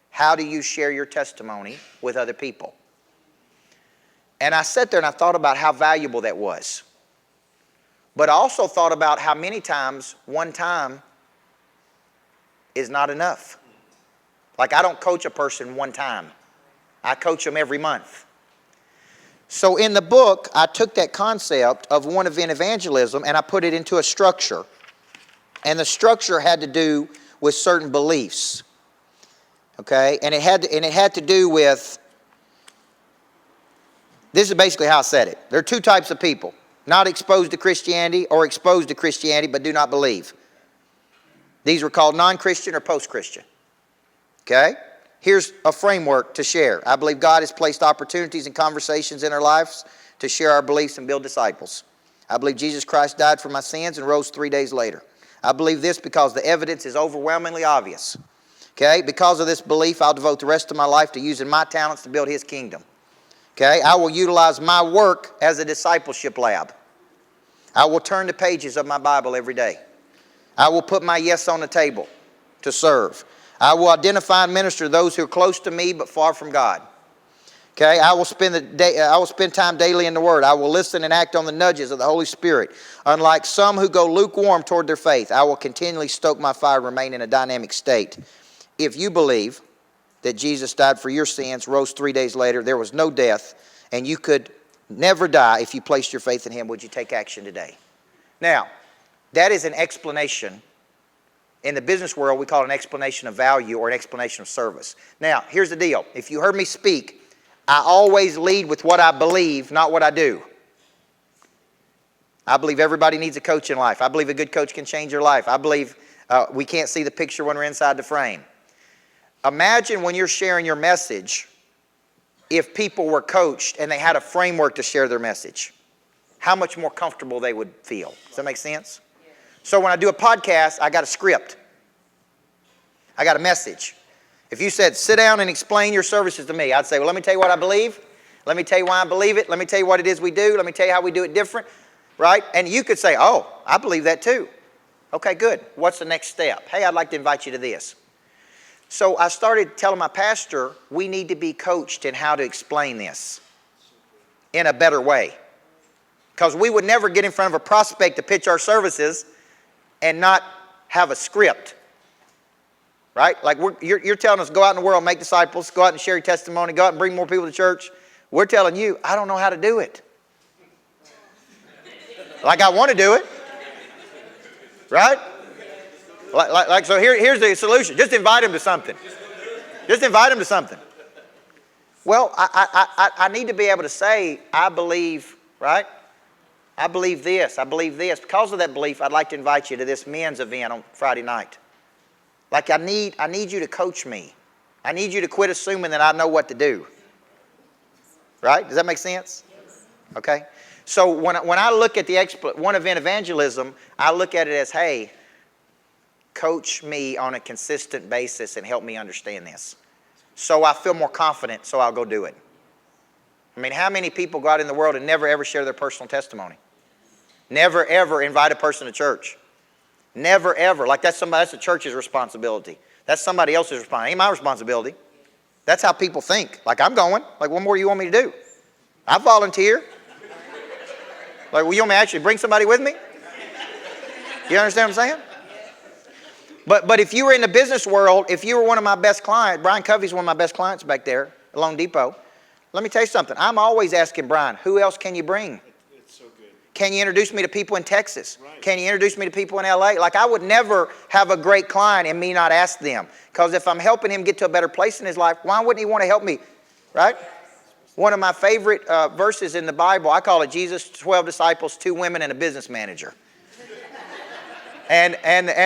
Speaker 2: How do you share your testimony with other people? And I sat there and I thought about how valuable that was. But I also thought about how many times one time is not enough. Like I don't coach a person one time. I coach them every month. So in the book, I took that concept of one event evangelism and I put it into a structure. And the structure had to do with certain beliefs. Okay? And it had to do with, this is basically how I said it. There are two types of people. Not exposed to Christianity or exposed to Christianity but do not believe. These were called non-Christian or post-Christian. Okay? Here's a framework to share. I believe God has placed opportunities and conversations in our lives to share our beliefs and build disciples. I believe Jesus Christ died for my sins and rose 3 days later. I believe this because the evidence is overwhelmingly obvious. Okay? Because of this belief, I'll devote the rest of my life to using my talents to build His kingdom. Okay, I will utilize my work as a discipleship lab. I will turn the pages of my Bible every day. I will put my yes on the table to serve. I will identify and minister those who are close to me but far from God. Okay, I will spend time daily in the Word. I will listen and act on the nudges of the Holy Spirit. Unlike some who go lukewarm toward their faith, I will continually stoke my fire and remain in a dynamic state. If you believe that Jesus died for your sins, rose 3 days later, there was no death, and you could never die if you placed your faith in Him, would you take action today? Now, that is an explanation. In the business world, we call it an explanation of value or an explanation of service. Now, here's the deal. If you heard me speak, I always lead with what I believe, not what I do. I believe everybody needs a coach in life. I believe a good coach can change your life. I believe we can't see the picture when we're inside the frame. Imagine when you're sharing your message, if people were coached and they had a framework to share their message, how much more comfortable they would feel. Does that make sense? So when I do a podcast, I got a script. I got a message. If you said, sit down and explain your services to me, I'd say, well, let me tell you what I believe. Let me tell you why I believe it. Let me tell you what it is we do. Let me tell you how we do it different. right? And you could say, oh, I believe that too. Okay, good. What's the next step? Hey, I'd like to invite you to this. So I started telling my pastor, we need to be coached in how to explain this in a better way. Because we would never get in front of a prospect to pitch our services and not have a script. Right? Like you're telling us, go out in the world, make disciples, go out and share your testimony, go out and bring more people to church. We're telling you, I don't know how to do it. Like I want to do it. Right? So here's the solution. Just invite them to something. Just invite them to something. Well, I need to be able to say, I believe, right? I believe this. I believe this. Because of that belief, I'd like to invite you to this men's event on Friday night. Like I need you to coach me. I need you to quit assuming that I know what to do. Right? Does that make sense? Okay. So when I look at the one event evangelism, I look at it as, hey, coach me on a consistent basis and help me understand this. So I feel more confident, so I'll go do it. I mean, how many people go out in the world and never ever share their personal testimony? Never ever invite a person to church. Never ever. Like that's the church's responsibility. That's somebody else's responsibility. Ain't my responsibility. That's how people think. Like I'm going. Like what more do you want me to do? I volunteer. Like, well, you want me to actually bring somebody with me? You understand what I'm saying? But if you were in the business world, if you were one of my best clients, Brian Covey's one of my best clients back there at Loan Depot. Let me tell you something. I'm always asking Brian, who else can you bring?
Speaker 4: It's so good.
Speaker 2: Can you introduce me to people in Texas?
Speaker 4: Right.
Speaker 2: Can you introduce me to people in LA? Like I would never have a great client and me not ask them. Because if I'm helping him get to a better place in his life, why wouldn't he want to help me? Right? One of my favorite verses in the Bible, I call it Jesus, 12 disciples, 2 women, and a business manager. And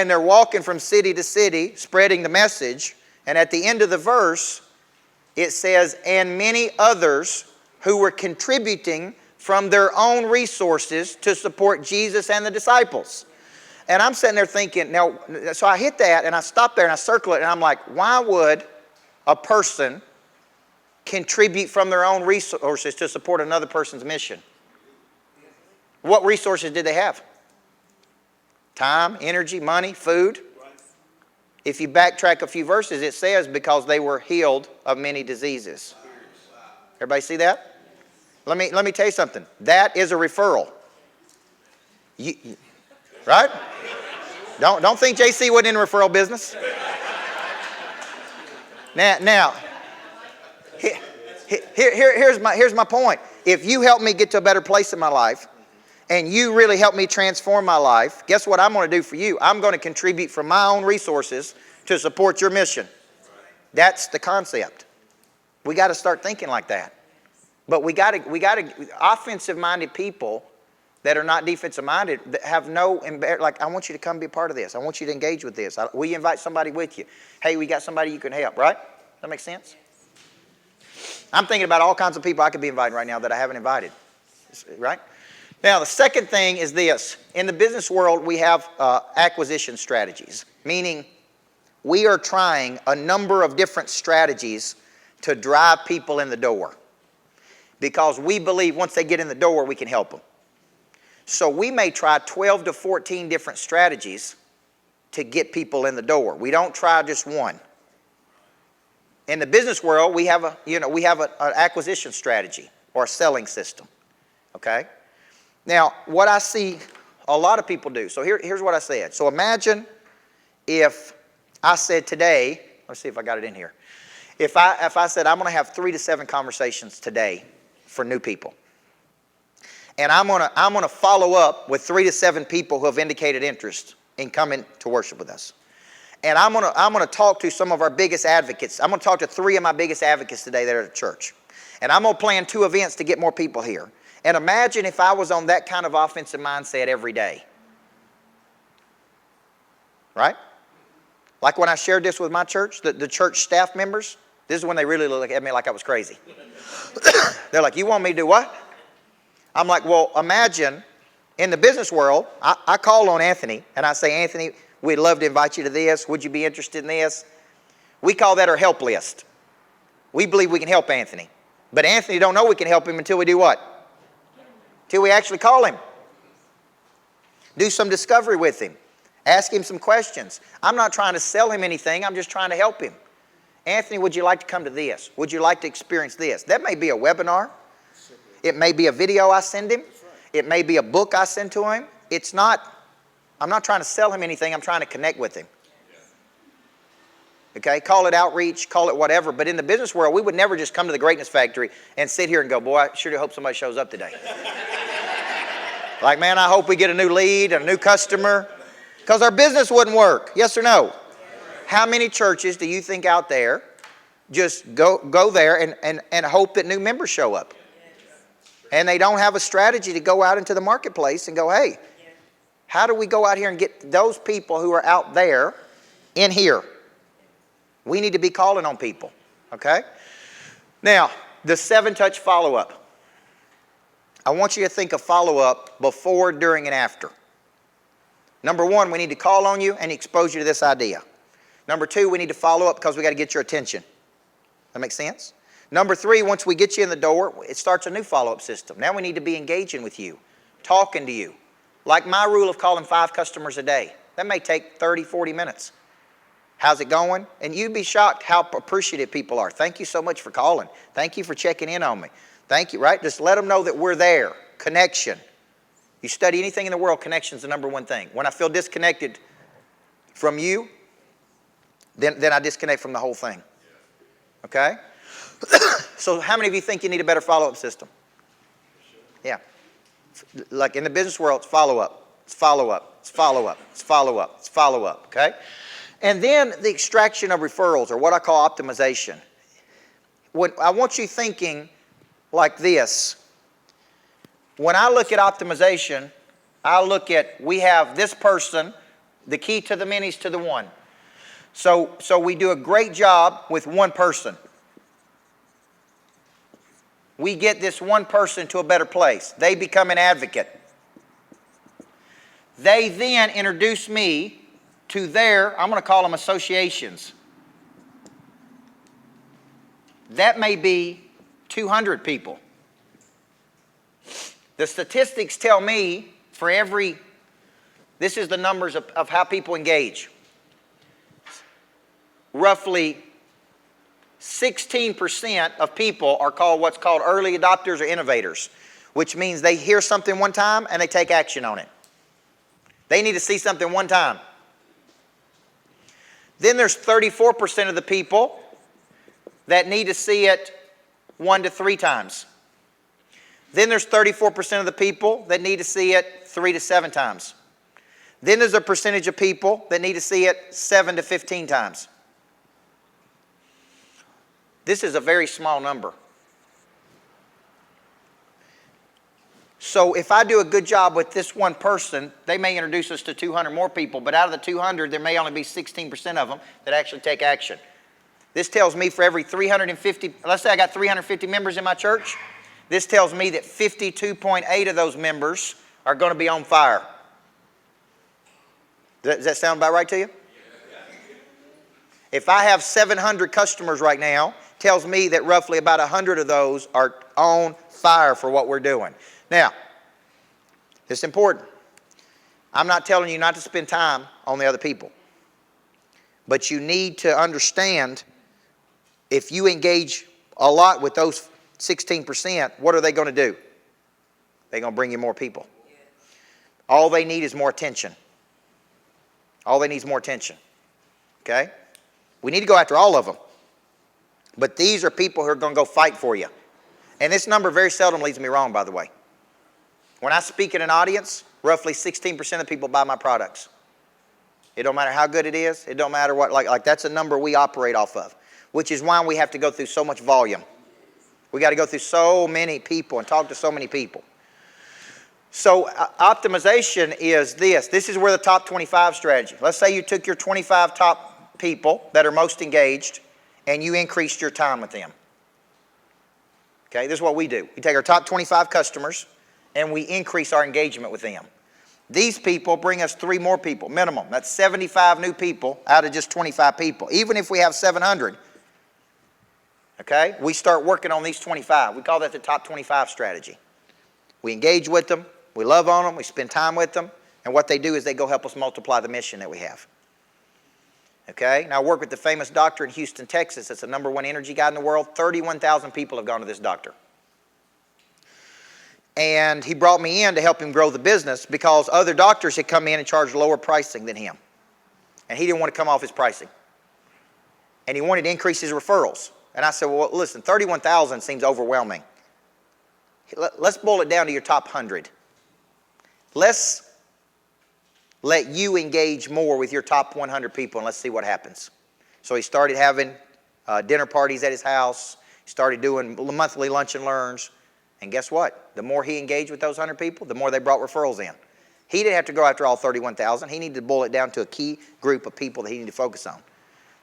Speaker 2: they're walking from city to city, spreading the message. And at the end of the verse, it says, and many others who were contributing from their own resources to support Jesus and the disciples. And I'm sitting there thinking, now, so I hit that and I stop there and I circle it and I'm like, why would a person contribute from their own resources to support another person's mission? What resources did they have? Time, energy, money, food. If you backtrack a few verses, it says because they were healed of many diseases. Everybody see that? Let me tell you something. That is a referral. Right? Don't think JC wasn't in the referral business. Now here's my point. If you help me get to a better place in my life, and you really help me transform my life, guess what I'm going to do for you? I'm going to contribute from my own resources to support your mission. That's the concept. We got to start thinking like that. But we got to offensive-minded people that are not defensive-minded that have no, like, I want you to come be a part of this. I want you to engage with this. Will you invite somebody with you? Hey, we got somebody you can help, right? That makes sense? I'm thinking about all kinds of people I could be inviting right now that I haven't invited, right? Now, the second thing is this. In the business world, we have acquisition strategies, meaning we are trying a number of different strategies to drive people in the door because we believe once they get in the door, we can help them. So we may try 12 to 14 different strategies to get people in the door. We don't try just one. In the business world, we have an acquisition strategy or a selling system, okay? Now, what I see a lot of people do. So here's what I said. So imagine if I said today, let's see if I got it in here. If I said I'm going to have 3 to 7 conversations today for new people. And I'm going to follow up with 3 to 7 people who have indicated interest in coming to worship with us. And I'm going to talk to some of our biggest advocates. I'm going to talk to 3 of my biggest advocates today that are at church. And I'm going to plan 2 events to get more people here. And imagine if I was on that kind of offensive mindset every day. Right? Like when I shared this with my church, the church staff members, this is when they really look at me like I was crazy. They're like, you want me to do what? I'm like, well, imagine in the business world, I call on Anthony and I say, Anthony, we'd love to invite you to this. Would you be interested in this? We call that our help list. We believe we can help Anthony. But Anthony don't know we can help him until we do what? Till we actually call him. Do some discovery with him. Ask him some questions. I'm not trying to sell him anything. I'm just trying to help him. Anthony, would you like to come to this? Would you like to experience this? That may be a webinar. It may be a video I send him. It may be a book I send to him. I'm not trying to sell him anything. I'm trying to connect with him. Okay, call it outreach, call it whatever. But in the business world, we would never just come to the Greatness Factory and sit here and go, boy, I sure do hope somebody shows up today. Like, man, I hope we get a new lead, a new customer. Because our business wouldn't work. Yes or no? How many churches do you think out there just go there and hope that new members show up? And they don't have a strategy to go out into the marketplace and go, hey, how do we go out here and get those people who are out there in here? We need to be calling on people, okay? Now, the 7-touch follow-up. I want you to think of follow-up before, during, and after. Number 1, we need to call on you and expose you to this idea. Number 2, we need to follow up because we got to get your attention. That make sense? Number 3, once we get you in the door, it starts a new follow-up system. Now we need to be engaging with you, talking to you. Like my rule of calling 5 customers a day. That may take 30, 40 minutes. How's it going? And you'd be shocked how appreciative people are. Thank you so much for calling. Thank you for checking in on me. Thank you, right? Just let them know that we're there. Connection. You study anything in the world, connection's the number one thing. When I feel disconnected from you, then I disconnect from the whole thing. Okay? So how many of you think you need a better follow-up system? Yeah. Like in the business world, it's follow-up. It's follow-up. It's follow-up. It's follow-up. It's follow-up. Okay? And then the extraction of referrals, or what I call optimization. I want you thinking like this. When I look at optimization, I look at, we have this person, the key to the many is to the one. So we do a great job with one person. We get this one person to a better place. They become an advocate. They then introduce me to their, I'm going to call them associations. That may be 200 people. The statistics tell me for every, this is the numbers of how people engage. Roughly 16% of people are called what's called early adopters or innovators, which means they hear something one time and they take action on it. They need to see something one time. Then there's 34% of the people that need to see it 1 to 3 times. Then there's 34% of the people that need to see it 3 to 7 times. Then there's a percentage of people that need to see it 7 to 15 times. This is a very small number. So if I do a good job with this one person, they may introduce us to 200 more people, but out of the 200, there may only be 16% of them that actually take action. This tells me for every 350, let's say I got 350 members in my church, this tells me that 52.8 of those members are going to be on fire. Does that sound about right to you? If I have 700 customers right now, tells me that roughly about 100 of those are on fire for what we're doing. Now, it's important. I'm not telling you not to spend time on the other people. But you need to understand if you engage a lot with those 16%, what are they going to do? They're going to bring you more people. All they need is more attention. All they need is more attention. Okay? We need to go after all of them. But these are people who are going to go fight for you. And this number very seldom leads me wrong, by the way. When I speak in an audience, roughly 16% of people buy my products. It don't matter how good it is. It don't matter what, like that's a number we operate off of, which is why we have to go through so much volume. We got to go through so many people and talk to so many people. So optimization is this. This is where the top 25 strategy. Let's say you took your 25 top people that are most engaged and you increased your time with them. Okay, this is what we do. We take our top 25 customers and we increase our engagement with them. These people bring us 3 more people, minimum. That's 75 new people out of just 25 people. Even if we have 700, okay, we start working on these 25. We call that the top 25 strategy. We engage with them, we love on them, we spend time with them, And what they do is they go help us multiply the mission that we have. Okay? Now I work with the famous doctor in Houston, Texas. It's the #1 energy guy in the world. 31,000 people have gone to this doctor. And he brought me in to help him grow the business because other doctors had come in and charged lower pricing than him. And he didn't want to come off his pricing. And he wanted to increase his referrals. And I said, well, listen, 31,000 seems overwhelming. Let's boil it down to your top 100. Let's let you engage more with your top 100 people and let's see what happens. So he started having dinner parties at his house. He started doing monthly lunch and learns. And guess what? The more he engaged with those 100 people, the more they brought referrals in. He didn't have to go after all 31,000. He needed to boil it down to a key group of people that he needed to focus on.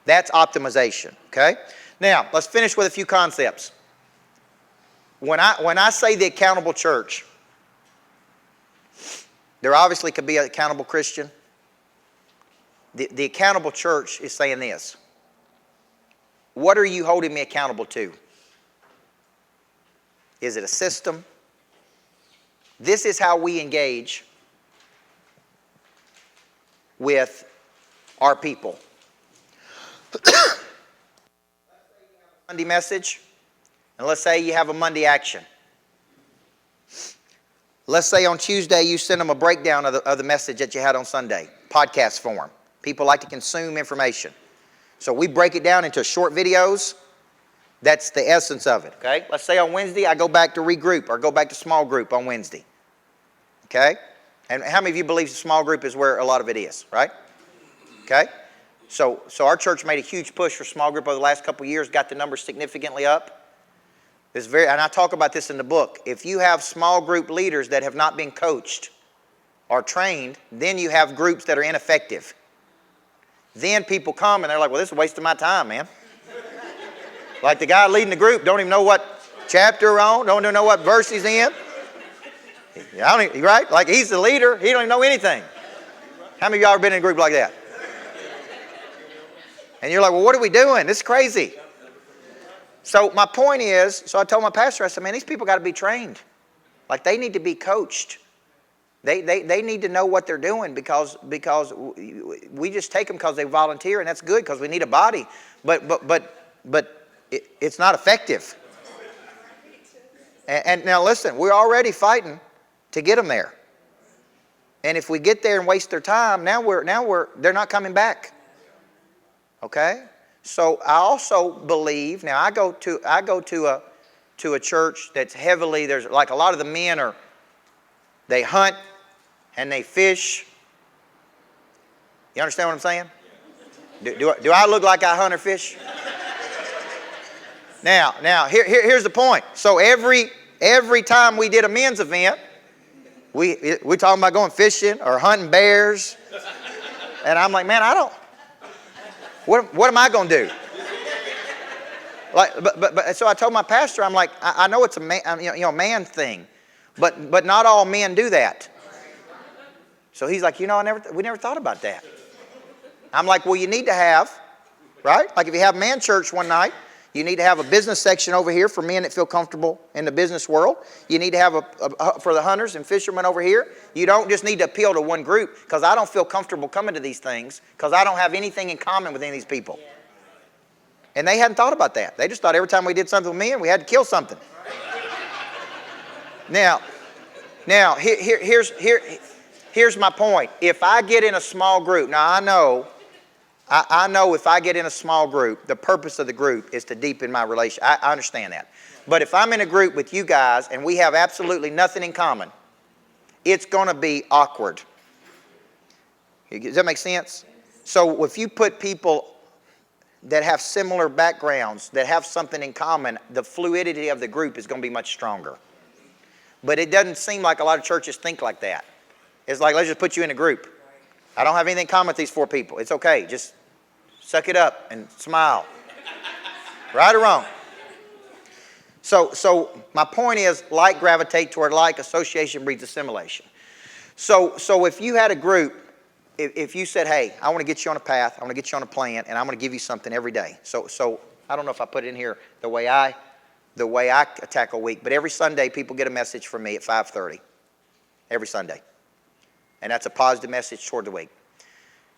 Speaker 2: That's optimization, okay? Now, let's finish with a few concepts. When I say the accountable church, there obviously could be an accountable Christian. The accountable church is saying this. What are you holding me accountable to? Is it a system? This is how we engage with our people. Monday message, and let's say you have a Monday action. Let's say on Tuesday you send them a breakdown of the message that you had on Sunday, podcast form. People like to consume information. So we break it down into short videos. That's the essence of it, okay? Let's say on Wednesday I go back to regroup or go back to small group on Wednesday, okay? And how many of you believe small group is where a lot of it is, right? Okay? So our church made a huge push for small group over the last couple of years, got the numbers significantly up. And I talk about this in the book. If you have small group leaders that have not been coached or trained, then you have groups that are ineffective. Then people come and they're like, well, this is a waste of my time, man. Like the guy leading the group don't even know what chapter we're on, don't even know what verse he's in. Right? Like he's the leader, he don't even know anything. How many of y'all have been in a group like that? And you're like, well, what are we doing? This is crazy. So my point is, so I told my pastor, I said, man, these people got to be trained. Like they need to be coached. They need to know what they're doing because we just take them because they volunteer, and that's good because we need a body. But it's not effective. And now listen, we're already fighting to get them there. And if we get there and waste their time, now they're not coming back. Okay? So I also believe, now I go to a church that's heavily, there's like a lot of the men they hunt and they fish. You understand what I'm saying? Do I look like I hunt or fish? Now here's the point. So every time we did a men's event, we talking about going fishing or hunting bears, and I'm like, man, what am I going to do? Like, but so I told my pastor, I'm like, I know it's a man thing, but not all men do that. So he's like, we never thought about that. I'm like, well, you need to have, right? Like if you have man church one night, you need to have a business section over here for men that feel comfortable in the business world. You need to have for the hunters and fishermen over here. You don't just need to appeal to one group because I don't feel comfortable coming to these things because I don't have anything in common with any of these people. And they hadn't thought about that. They just thought every time we did something with men, we had to kill something. Now, here's my point. If I get in a small group, now I know if I get in a small group, the purpose of the group is to deepen my relation. I understand that. But if I'm in a group with you guys and we have absolutely nothing in common, it's going to be awkward. Does that make sense? So if you put people that have similar backgrounds, that have something in common, the fluidity of the group is going to be much stronger. But it doesn't seem like a lot of churches think like that. It's like, let's just put you in a group. I don't have anything in common with these 4 people. It's okay. Just suck it up and smile. Right or wrong? So my point is, like gravitate toward like, association breeds assimilation. So if you had a group, if you said, hey, I want to get you on a path, I want to get you on a plan, and I'm going to give you something every day. So I don't know if I put it in here the way I tackle a week, but every Sunday people get a message from me at 5:30. Every Sunday. And that's a positive message toward the week.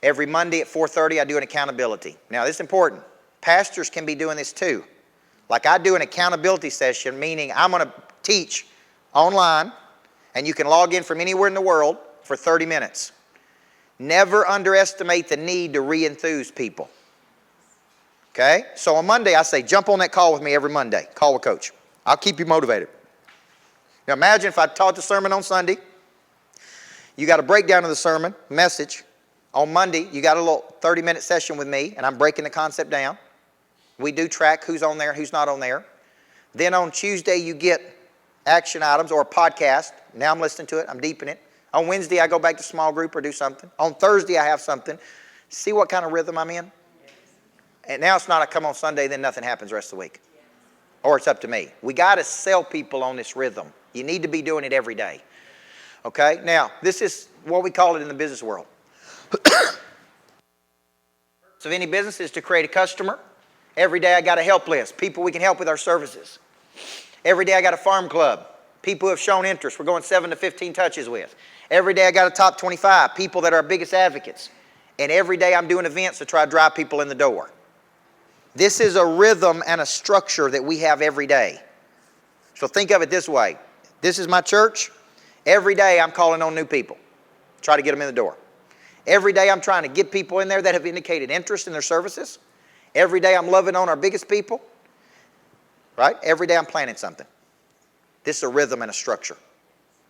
Speaker 2: Every Monday at 4:30, I do an accountability. Now, this is important. Pastors can be doing this too. Like I do an accountability session, meaning I'm going to teach online, and you can log in from anywhere in the world for 30 minutes. Never underestimate the need to re-enthuse people. Okay? So on Monday, I say, jump on that call with me every Monday. Call with Coach. I'll keep you motivated. Now imagine if I taught the sermon on Sunday. You got a breakdown of the sermon, message. On Monday, you got a little 30-minute session with me, and I'm breaking the concept down. We do track who's on there and who's not on there. Then on Tuesday, you get action items or a podcast. Now I'm listening to it. I'm deepening it. On Wednesday, I go back to small group or do something. On Thursday, I have something. See what kind of rhythm I'm in? And now it's not I come on Sunday, then nothing happens the rest of the week. Or it's up to me. We got to sell people on this rhythm. You need to be doing it every day. Okay? Now, this is what we call it in the business world. So, any business is to create a customer. Every day I got a help list, people we can help with our services. Every day I got a farm club, people who have shown interest. We're going 7 to 15 touches with. Every day I got a top 25, people that are our biggest advocates. And every day I'm doing events to try to drive people in the door. This is a rhythm and a structure that we have every day. So think of it this way. This is my church. Every day I'm calling on new people. Try to get them in the door. Every day I'm trying to get people in there that have indicated interest in their services. Every day I'm loving on our biggest people. Right? Every day I'm planning something. This is a rhythm and a structure.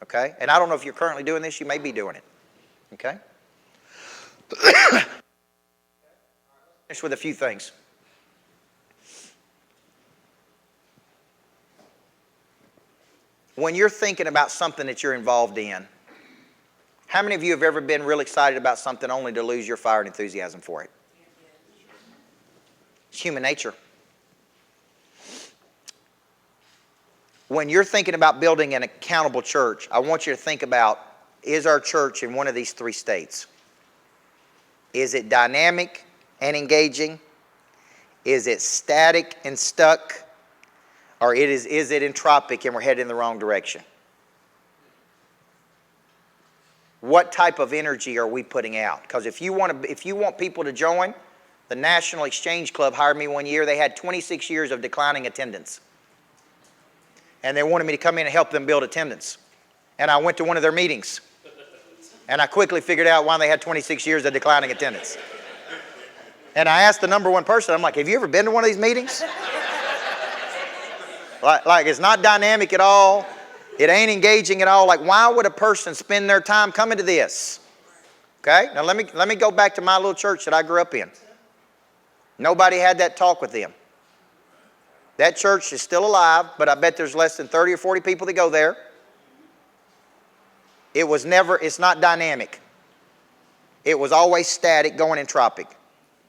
Speaker 2: Okay? And I don't know if you're currently doing this. You may be doing it. Okay? Finish with a few things. When you're thinking about something that you're involved in, how many of you have ever been really excited about something only to lose your fire and enthusiasm for it? It's human nature. When you're thinking about building an accountable church, I want you to think about, is our church in one of these 3 states? Is it dynamic and engaging? Is it static and stuck? Or is it entropic and we're headed in the wrong direction? What type of energy are we putting out? Because if you want people to join, the National Exchange Club hired me one year. They had 26 years of declining attendance. And they wanted me to come in and help them build attendance. And I went to one of their meetings. And I quickly figured out why they had 26 years of declining attendance. And I asked the number one person, I'm like, have you ever been to one of these meetings? Like it's not dynamic at all. It ain't engaging at all. Like, why would a person spend their time coming to this? Okay? Now let me go back to my little church that I grew up in. Nobody had that talk with them. That church is still alive, but I bet there's less than 30 or 40 people that go there. It's not dynamic. It was always static, going entropic.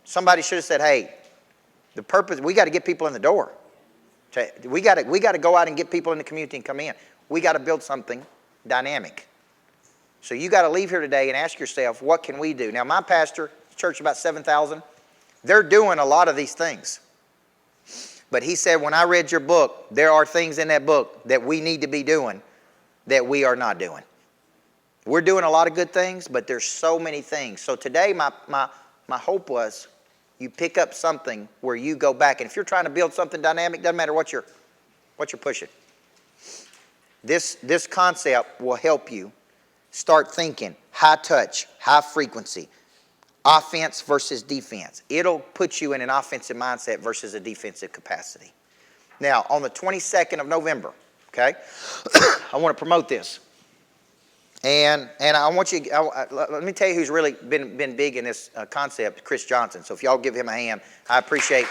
Speaker 2: Somebody should have said, hey, the purpose, we got to get people in the door. We got to go out and get people in the community and come in. We got to build something dynamic. So you got to leave here today and ask yourself, what can we do? Now, my pastor, church about 7,000, they're doing a lot of these things. But he said, when I read your book, there are things in that book that we need to be doing that we are not doing. We're doing a lot of good things, but there's so many things. So today, my hope was you pick up something where you go back. And if you're trying to build something dynamic, doesn't matter what you're pushing. This concept will help you start thinking high touch, high frequency, offense versus defense. It'll put you in an offensive mindset versus a defensive capacity. Now, on the 22nd of November, okay, I want to promote this. And I want you, let me tell you who's really been big in this concept, Chris Johnson. So if y'all give him a hand, I appreciate.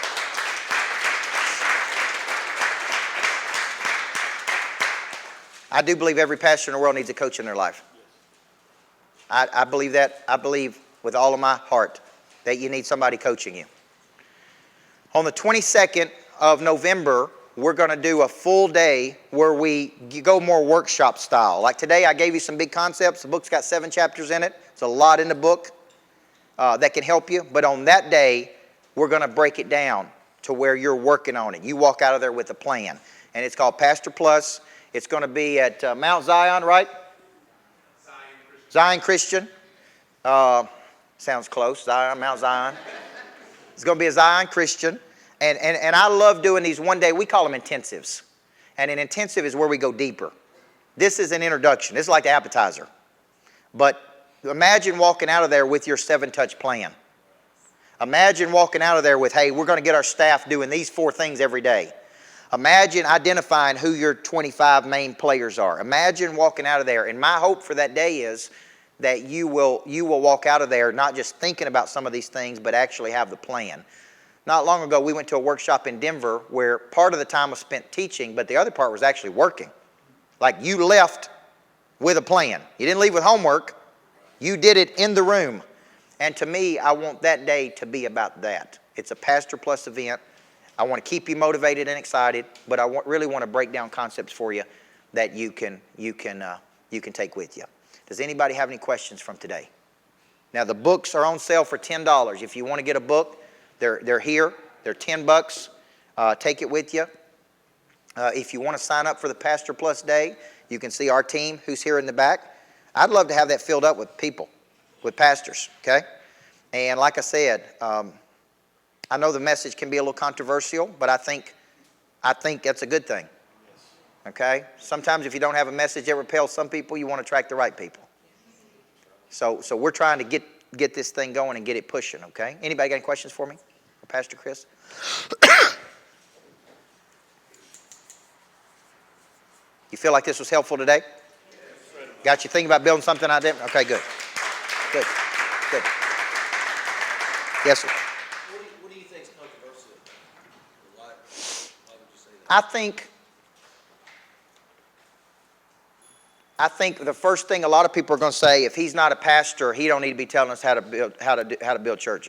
Speaker 2: I do believe every pastor in the world needs a coach in their life. I believe that. I believe with all of my heart that you need somebody coaching you. On the 22nd of November, we're going to do a full day where we go more workshop style. Like today, I gave you some big concepts. The book's got 7 chapters in it. It's a lot in the book that can help you. But on that day, we're going to break it down to where you're working on it. You walk out of there with a plan. And it's called Pastor Plus. It's going to be at Mount Zion, right? Zion Christian. Sounds close. Zion, Mount Zion. It's going to be a Zion Christian. And I love doing these one day. We call them intensives. And an intensive is where we go deeper. This is an introduction. This is like the appetizer. But imagine walking out of there with your 7-touch plan. Imagine walking out of there with, hey, we're going to get our staff doing these 4 things every day. Imagine identifying who your 25 main players are. Imagine walking out of there. And my hope for that day is that you will walk out of there not just thinking about some of these things, but actually have the plan. Not long ago, we went to a workshop in Denver where part of the time was spent teaching, but the other part was actually working. Like you left with a plan. You didn't leave with homework. You did it in the room. And to me, I want that day to be about that. It's a Pastor Plus event. I want to keep you motivated and excited, but I really want to break down concepts for you that you can take with you. Does anybody have any questions from today? Now the books are on sale for $10. If you want to get a book, they're here. They're $10. Take it with you. If you want to sign up for the Pastor Plus Day, you can see our team who's here in the back. I'd love to have that filled up with people, with pastors. Okay, and like I said. I know the message can be a little controversial, but I think that's a good thing. Okay? Sometimes if you don't have a message that repels some people, you want to attract the right people. So we're trying to get this thing going and get it pushing, okay? Anybody got any questions for me? Or Pastor Chris? You feel like this was helpful today? Got you thinking about building something out there? Okay, good. Good. Yes, sir. I think the first thing a lot of people are going to say, if he's not a pastor, he don't need to be telling us how to build churches.